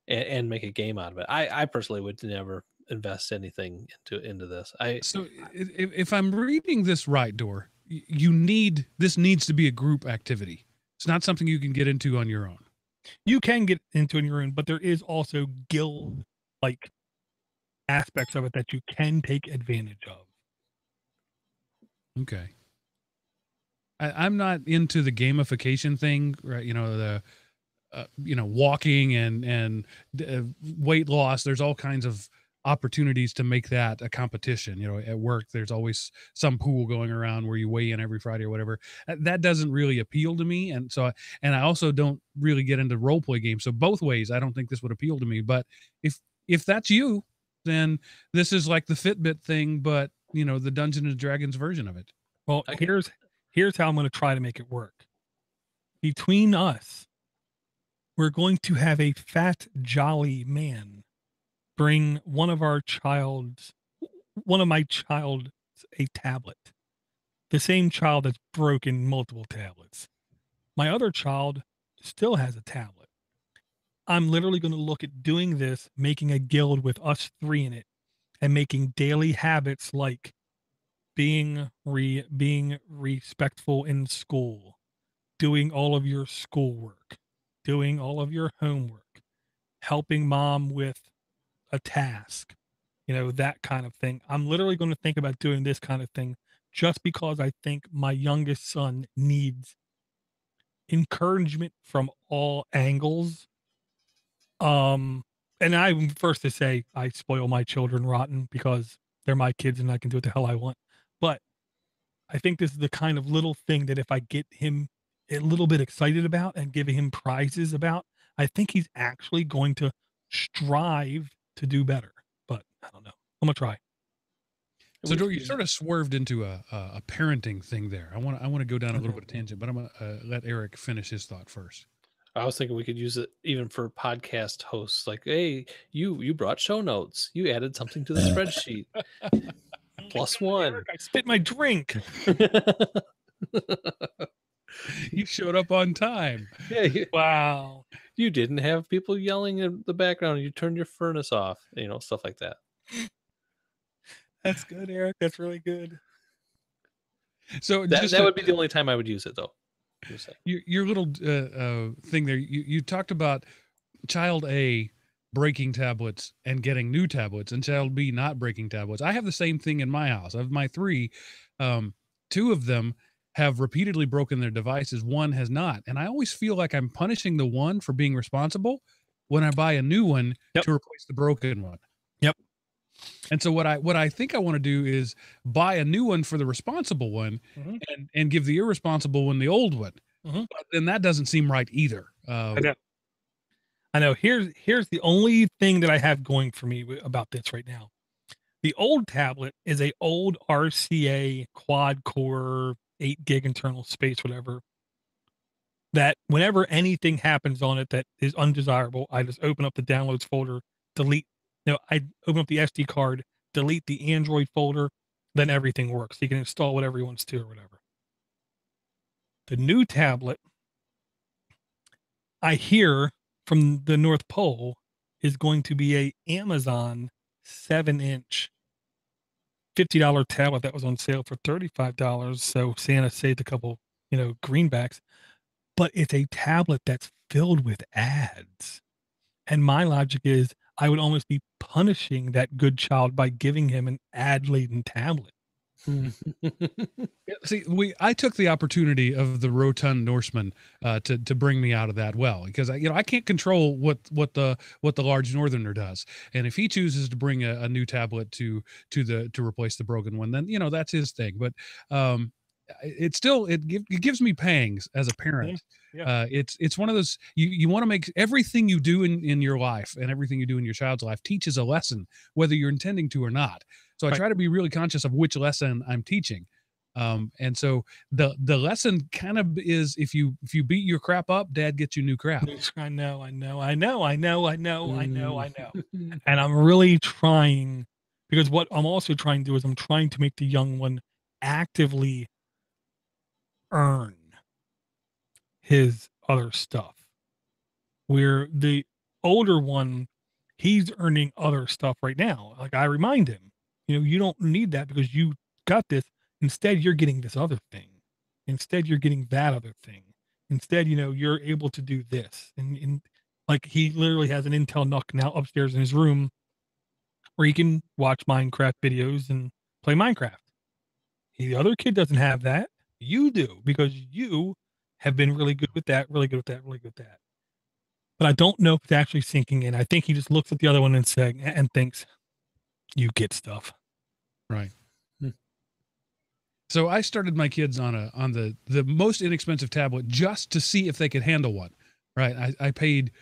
and make a game out of it. I personally would never invest anything into this. So if I'm reading this right, Dor, this needs to be a group activity. It's not something you can get into on your own. You can get into on your own, but there is also guild like aspects of it that you can take advantage of. Okay. I'm not into the gamification thing, right? You know, the walking and weight loss. There's all kinds of opportunities to make that a competition. You know, at work, there's always some pool going around where you weigh in every Friday or whatever. That doesn't really appeal to me. And so, I also don't really get into role play games. So both ways, I don't think this would appeal to me. But if that's you, then this is like the Fitbit thing, but the Dungeons and Dragons version of it. Well, here's how I'm going to try to make it work. Between us, we're going to have a fat, jolly man bring one of my childs a tablet. The same child that's broken multiple tablets. My other child still has a tablet. I'm literally going to look at doing this, making a guild with us three in it, and making daily habits like being respectful in school, doing all of your schoolwork, doing all of your homework, helping mom with a task, that kind of thing. I'm literally going to think about doing this kind of thing just because I think my youngest son needs encouragement from all angles. And I'm first to say I spoil my children rotten because they're my kids and I can do what the hell I want. But I think this is the kind of little thing that if I get him a little bit excited about and giving him prizes about, I think he's actually going to strive to do better. But I don't know. I'm gonna try. So Dor, you sort of swerved into a parenting thing there. I want to go down a little bit of tangent, but I'm gonna let Eric finish his thought first. I was thinking we could use it even for podcast hosts. Like, hey, you brought show notes. You added something to the spreadsheet. +1. Eric, I spit my drink. You showed up on time. Yeah. Wow. You didn't have people yelling in the background. You turned your furnace off. Stuff like that. That's good, Eric. That's really good. So that would be the only time I would use it, though. Your little thing there. You talked about child A breaking tablets and getting new tablets, and child B not breaking tablets. I have the same thing in my house. Of my three, 2 of them have repeatedly broken their devices. 1 has not, and I always feel like I'm punishing the one for being responsible when I buy a new one to replace the broken one. Yep. And so what I think I want to do is buy a new one for the responsible one, Mhm. and give the irresponsible one the old one. Mhm. But then that doesn't seem right either. I know. I know. Here's the only thing that I have going for me about this right now. The old tablet is a old RCA quad core 8 gig internal space, whatever. That whenever anything happens on it that is undesirable, I just open up the downloads folder, delete. I open up the SD card, delete the Android folder, then everything works. You can install whatever you want to or whatever. The new tablet, I hear from the North Pole, is going to be a Amazon 7-inch $50 tablet that was on sale for $35. So Santa saved a couple, greenbacks, but it's a tablet that's filled with ads. And my logic is I would almost be punishing that good child by giving him an ad-laden tablet. Yeah, see, I took the opportunity of the rotund Norseman to bring me out of that well, because I can't control what the large northerner does, and if he chooses to bring a new tablet to replace the broken one, then that's his thing. But it still it gives me pangs as a parent. Yeah. It's one of those, you want to make everything you do in your life and everything you do in your child's life teaches a lesson, whether you're intending to or not. So I Right. try to be really conscious of which lesson I'm teaching. And so the lesson kind of is, if you beat your crap up, dad gets you new crap. I know. And I'm really trying, because what I'm also trying to do is I'm trying to make the young one actively earn his other stuff. Where the older one, he's earning other stuff right now. Like, I remind him, you don't need that because you got this. Instead, you're getting this other thing. Instead, you're getting that other thing. Instead, you're able to do this. And like, he literally has an Intel NUC now upstairs in his room where he can watch Minecraft videos and play Minecraft. The other kid doesn't have that. You do, because you have been really good with that, really good with that, really good with that. But I don't know if it's actually sinking in. I think he just looks at the other one and thinks, "You get stuff." Right. So I started my kids on the most inexpensive tablet just to see if they could handle one. Right. I paid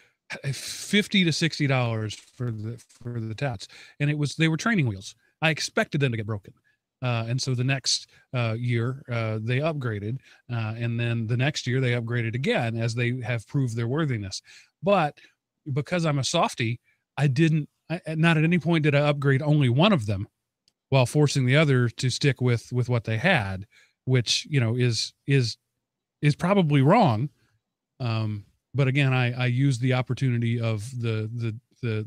$50 to $60 for the tablets, and they were training wheels. I expected them to get broken. And so the next year they upgraded, and then the next year they upgraded again as they have proved their worthiness. But because I'm a softie, not at any point did I upgrade only one of them, while forcing the other to stick with what they had, which is probably wrong. But again, I used the opportunity of the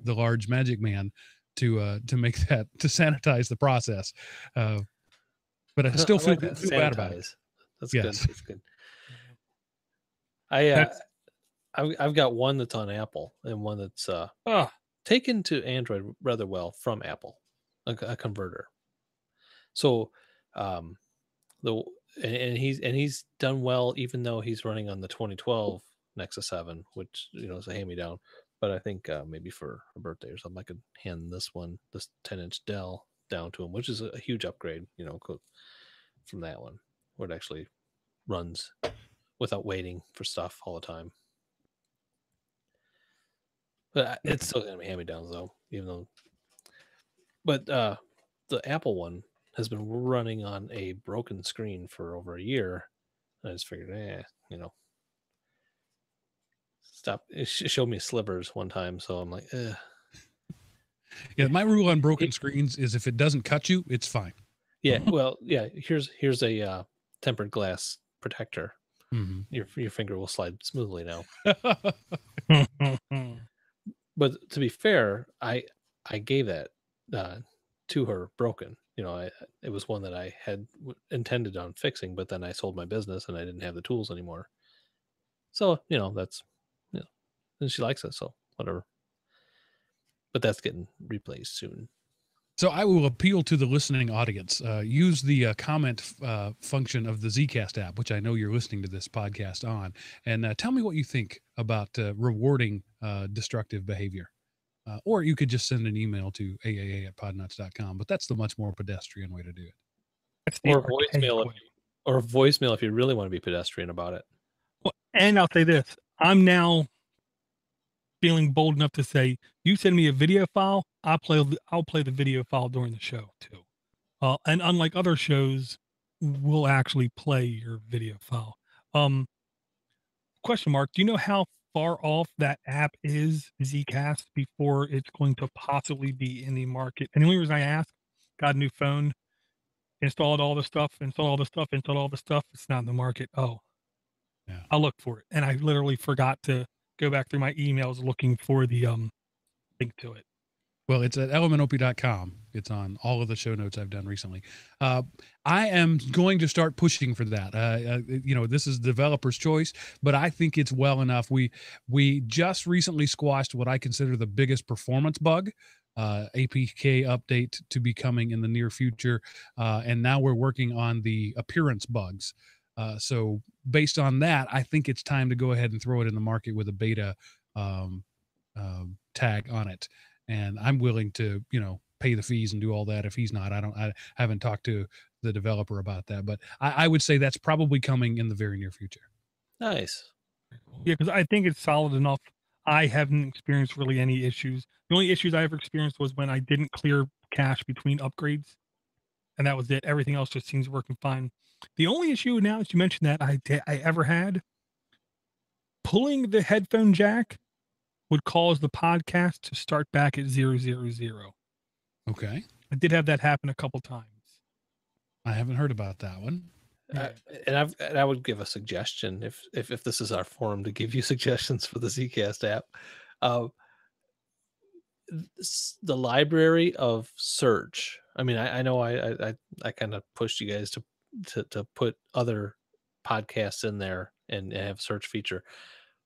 large magic man to make to sanitize the process. But I still feel bad about it. That's Yes. good. That's good. I've got one that's on Apple and one that's taken to Android rather well from Apple, a converter. So, he's done well, even though he's running on the 2012 Nexus 7, which is a hand-me-down. But I think maybe for a birthday or something, I could hand this 10-inch Dell down to him, which is a huge upgrade, from that one, where it actually runs without waiting for stuff all the time. But it's still gonna be hand-me-downs though, even though. But the Apple one has been running on a broken screen for over a year. I just figured, stop. It showed me slivers one time, so I'm like, eh. Yeah, my rule on broken screens is if it doesn't cut you, it's fine. Yeah, well, yeah. Here's a tempered glass protector. Mm-hmm. Your finger will slide smoothly now. But to be fair, I gave that to her broken. It was one that I had intended on fixing, but then I sold my business and I didn't have the tools anymore. So that's and she likes it, so whatever. But that's getting replaced soon. So I will appeal to the listening audience. Use the comment function of the Zcast app, which I know you're listening to this podcast on, and tell me what you think about rewarding destructive behavior. or you could just send an email to aaa@podnuts.com, but that's the much more pedestrian way to do it. That's the Or archaic voicemail, way. or voicemail if you really want to be pedestrian about it. Well, and I'll say this: I'm now feeling bold enough to say, you send me a video file, I'll play the video file during the show too. And unlike other shows, we'll actually play your video file. Question mark: do you know how far off that app is, Zcast, before it's going to possibly be in the market? And the only reason I ask, got a new phone, installed all the stuff, it's not in the market. Oh, Yeah. I'll look for it. And I literally forgot to go back through my emails looking for the link to it. Well, it's at elementop.com. It's on all of the show notes I've done recently. I am going to start pushing for that. This is developer's choice, but I think it's well enough. We just recently squashed what I consider the biggest performance bug, APK update to be coming in the near future. And now we're working on the appearance bugs. So based on that, I think it's time to go ahead and throw it in the market with a beta tag on it. And I'm willing to, pay the fees and do all that. If he's not, I haven't talked to the developer about that, but I would say that's probably coming in the very near future. Nice. Yeah, because I think it's solid enough. I haven't experienced really any issues. The only issues I ever experienced was when I didn't clear cache between upgrades, and that was it. Everything else just seems working fine. The only issue now that you mentioned that I ever had, pulling the headphone jack would cause the podcast to start back at 000. Okay. I did have that happen a couple times. I haven't heard about that one. And I would give a suggestion if this is our forum to give you suggestions for the Zcast app. The library of search. I mean, I know I kind of pushed you guys to put other podcasts in there and have search feature.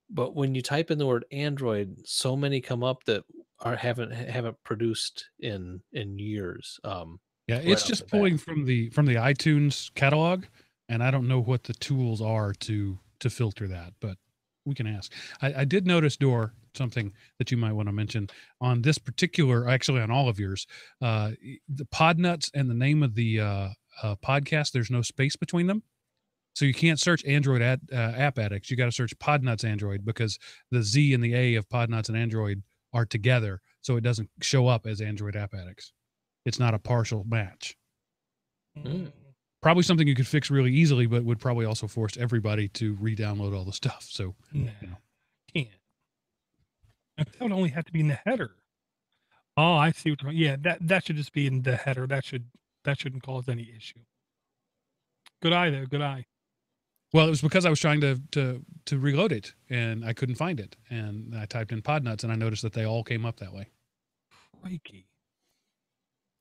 But when you type in the word Android, so many come up that haven't produced in years. Yeah, right it's off just the bat. pulling from the iTunes catalog, and I don't know what the tools are to filter that, but we can ask. I did notice, Dor, something that you might want to mention on this particular, actually on all of yours, the Podnuts and the name of the podcast. There's no space between them. So you can't search Android App Addicts. You got to search Podnuts Android, because the Z and the A of Podnuts and Android are together, so it doesn't show up as Android App Addicts. It's not a partial match. Mm. Probably something you could fix really easily, but would probably also force everybody to re-download all the stuff. So, Can't. That would only have to be in the header. Oh, I see what you're talking. Yeah, that should just be in the header. That shouldn't cause any issue. Good eye there. Good eye. Well, it was because I was trying to reload it and I couldn't find it, and I typed in Podnuts and I noticed that they all came up that way. Crikey.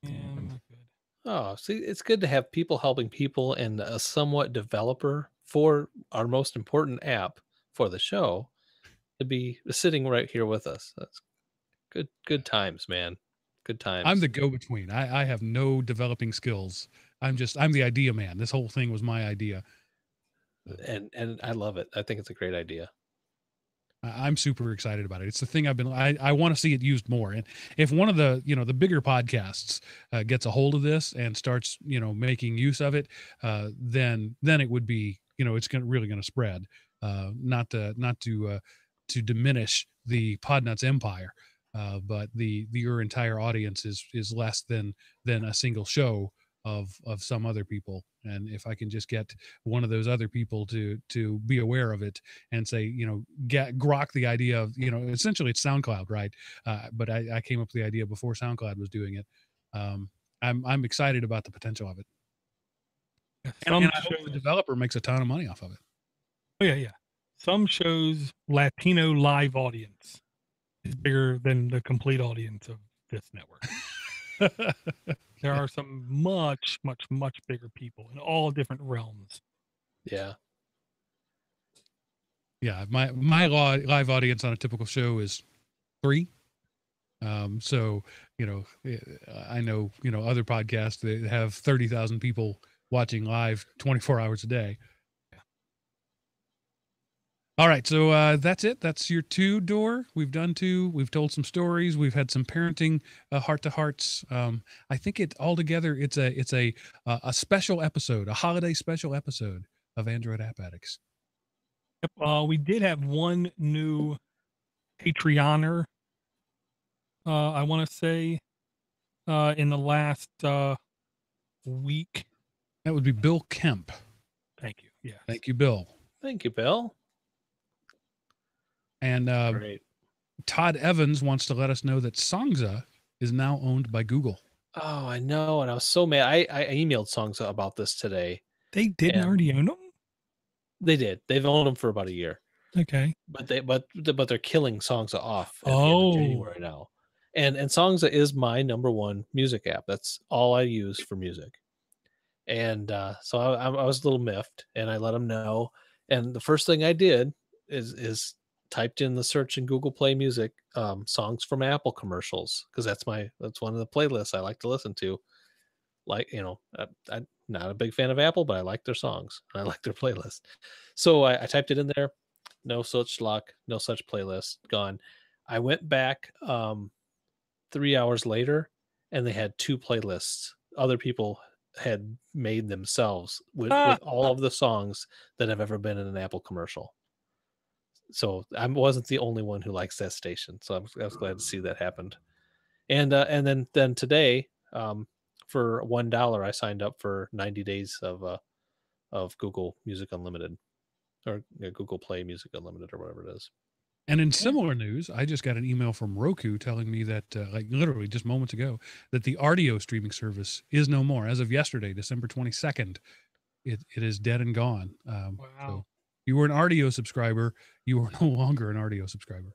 Yeah, not good. Oh, see, it's good to have people helping people, and a somewhat developer for our most important app for the show to be sitting right here with us. That's good times, man. Good times. I'm the go-between. I have no developing skills. I'm the idea man. This whole thing was my idea. And I love it. I think it's a great idea. I'm super excited about it. It's the thing I want to see it used more. And if one of the, the bigger podcasts gets a hold of this and starts, making use of it, then it would be, it's really going to spread, not to diminish the Podnuts empire. But your entire audience is less than a single show of some other people. And if I can just get one of those other people to be aware of it and say, grok the idea of, essentially it's SoundCloud, right? But I came up with the idea before SoundCloud was doing it. I'm excited about the potential of it. And I hope the developer makes a ton of money off of it. Oh yeah. Some shows Latino live audience is bigger than the complete audience of this network. There are some much, much, much bigger people in all different realms. Yeah. Yeah. My live audience on a typical show is 3. So, I know, other podcasts that have 30,000 people watching live 24 hours a day. All right, so that's it. That's your two-door. We've done two. We've told some stories. We've had some parenting heart-to-hearts. I think it altogether it's a special episode, a holiday special episode of Android App Addicts. Yep. We did have one new Patreoner. I want to say in the last week. That would be Bill Kemp. Thank you. Yeah. Thank you, Bill. Thank you, Bill. And Great. Todd Evans wants to let us know that Songza is now owned by Google. Oh, I know, and I was so mad. I emailed Songza about this today. They didn't And- already own them? They did. They've owned them for about a year, Okay. but they're killing Songza off at the end Oh. of January now. And Songza is my number one music app. That's all I use for music. And so I was a little miffed, and I let them know. And the first thing I did is typed in the search in Google Play Music songs from Apple commercials, because that's one of the playlists I like to listen to. Like, I'm not a big fan of Apple, but I like their songs and I like their playlist. So I typed it in there. No such luck. No such playlist. Gone. I went back 3 hours later, and they had two playlists. Other people had made themselves with all of the songs that have ever been in an Apple commercial. So I wasn't the only one who likes that station. So I was glad to see that happened. And then today, for $1, I signed up for 90 days of Google Music Unlimited, or Google Play Music Unlimited, or whatever it is. And in similar news, I just got an email from Roku telling me that, like literally just moments ago, that the Rdio streaming service is no more. As of yesterday, December 22nd, it is dead and gone. Wow. So you were an Rdio subscriber. You are no longer an Rdio subscriber.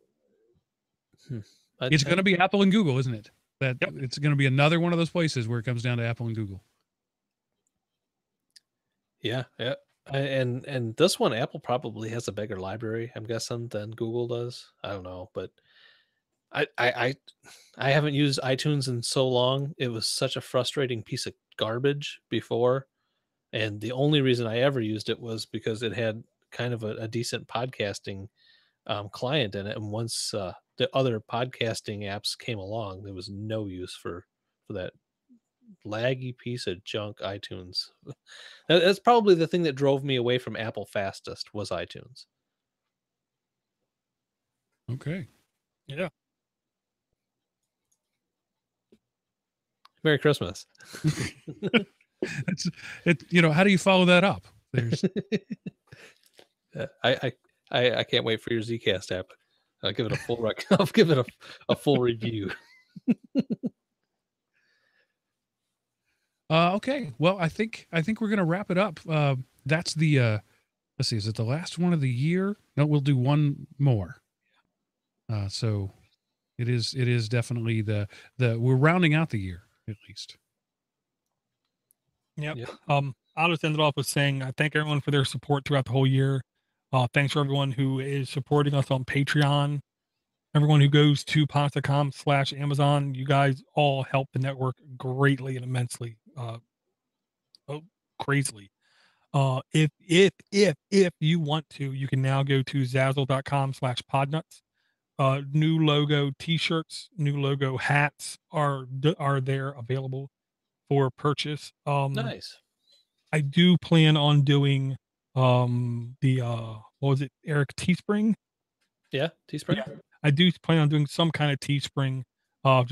It's going to be Apple and Google, isn't it? It's going to be another one of those places where it comes down to Apple and Google. Yeah. And this one, Apple probably has a bigger library, I'm guessing, than Google does. I don't know, but I haven't used iTunes in so long. It was such a frustrating piece of garbage before, and the only reason I ever used it was because it had kind of a decent podcasting client in it. And once the other podcasting apps came along, there was no use for that laggy piece of junk iTunes. That's probably the thing that drove me away from Apple fastest, was iTunes. Okay. Yeah. Merry Christmas. How do you follow that up? There's I can't wait for your Zcast app. I'll give it a full I'll give it a full review. Okay. Well, I think we're gonna wrap it up. That's the let's see, is it the last one of the year? No, we'll do one more. So it is definitely the we're rounding out the year at least. Yep. Yep. I'll just end it off with saying I thank everyone for their support throughout the whole year. Thanks for everyone who is supporting us on Patreon. Everyone who goes to Ponce.com/Amazon, you guys all help the network greatly and immensely, crazily. If you want to, you can now go to Zazzle.com/Podnuts. New logo T-shirts, new logo hats are there available for purchase. Nice. I do plan on doing the what was it, Eric, Teespring? Yeah, Teespring. Yeah. I do plan on doing some kind of Teespring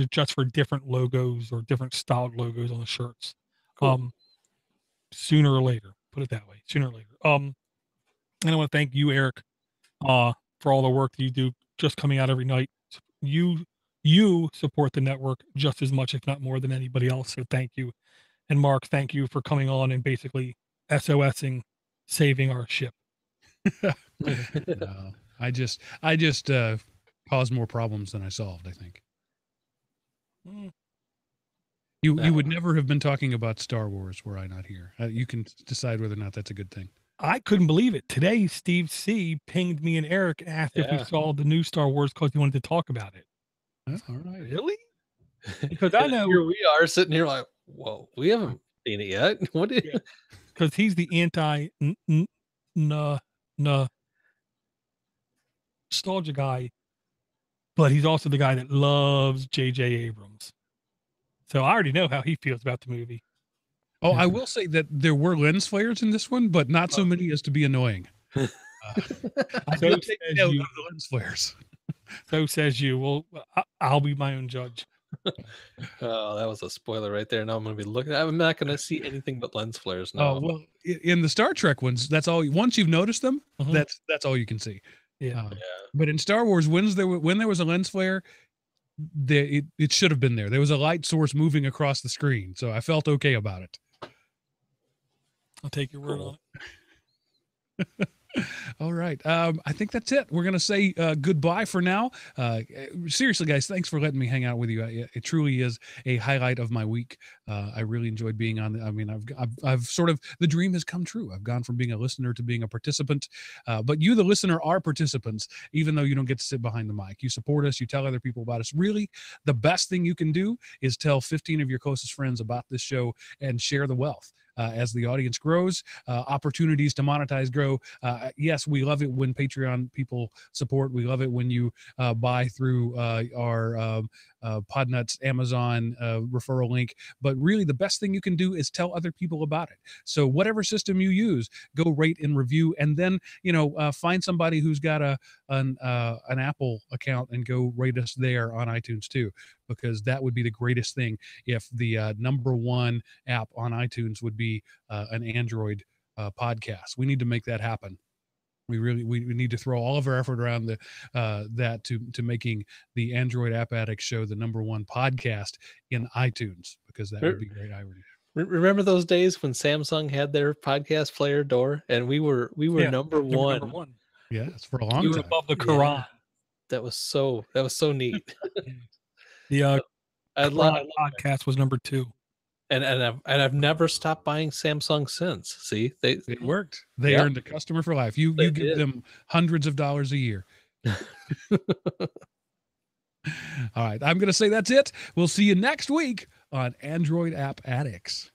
just for different logos or different styled logos on the shirts. Cool. Sooner or later, put it that way, sooner or later. And I want to thank you, Eric, for all the work that you do, just coming out every night. You support the network just as much, if not more, than anybody else. So thank you. And Mark, thank you for coming on and basically SOSing, saving our ship. No, I just caused more problems than I solved, I think. You would never have been talking about Star Wars were I not here. You can decide whether or not that's a good thing. I couldn't believe it. Today, Steve C. pinged me and Eric, asked if we saw the new Star Wars because he wanted to talk about it. All right. Really? Because I know here we are sitting here like, whoa, we haven't seen it yet. What did because he's the anti nostalgia guy, but he's also the guy that loves J.J. Abrams. So I already know how he feels about the movie. Oh, I will say that there were lens flares in this one, but not so many as to be annoying. I So did take says note you. of the lens flares. So says you. Well, I'll be my own judge. Oh, that was a spoiler right there. Now I'm going to be looking. I'm not going to see anything but lens flares now. Oh well, in the Star Trek ones, that's all. Once you've noticed them, Mhm. that's all you can see. Yeah. But in Star Wars, when there was a lens flare, it should have been there. There was a light source moving across the screen, so I felt okay about it. I'll take your word Cool. on it. All right. I think that's it. We're going to say goodbye for now. Seriously, guys, thanks for letting me hang out with you. It truly is a highlight of my week. I really enjoyed being on. I mean, I've sort of, the dream has come true. I've gone from being a listener to being a participant. But you, the listener, are participants, even though you don't get to sit behind the mic. You support us. You tell other people about us. Really, the best thing you can do is tell 15 of your closest friends about this show and share the wealth. As the audience grows, opportunities to monetize grow. Yes, we love it when Patreon people support. We love it when you buy through our Podnuts Amazon referral link. But really, the best thing you can do is tell other people about it. So whatever system you use, go rate and review, and then find somebody who's got an Apple account and go rate us there on iTunes too, because that would be the greatest thing if the number one app on iTunes would be an Android podcast. We need to make that happen. We need to throw all of our effort around that to making the Android App Addict show the number one podcast in iTunes, because that would be great irony. Remember those days when Samsung had their podcast player door and we were number one. Number one. Yeah, it's for a long You were time. above the Quran. That was so neat. The I Quran love podcast was number 2. and I've never stopped buying Samsung since. See, It worked. They Yep. earned a customer for life. You They give did. them hundreds of dollars a year. All right. I'm going to say that's it. We'll see you next week on Android App Addicts.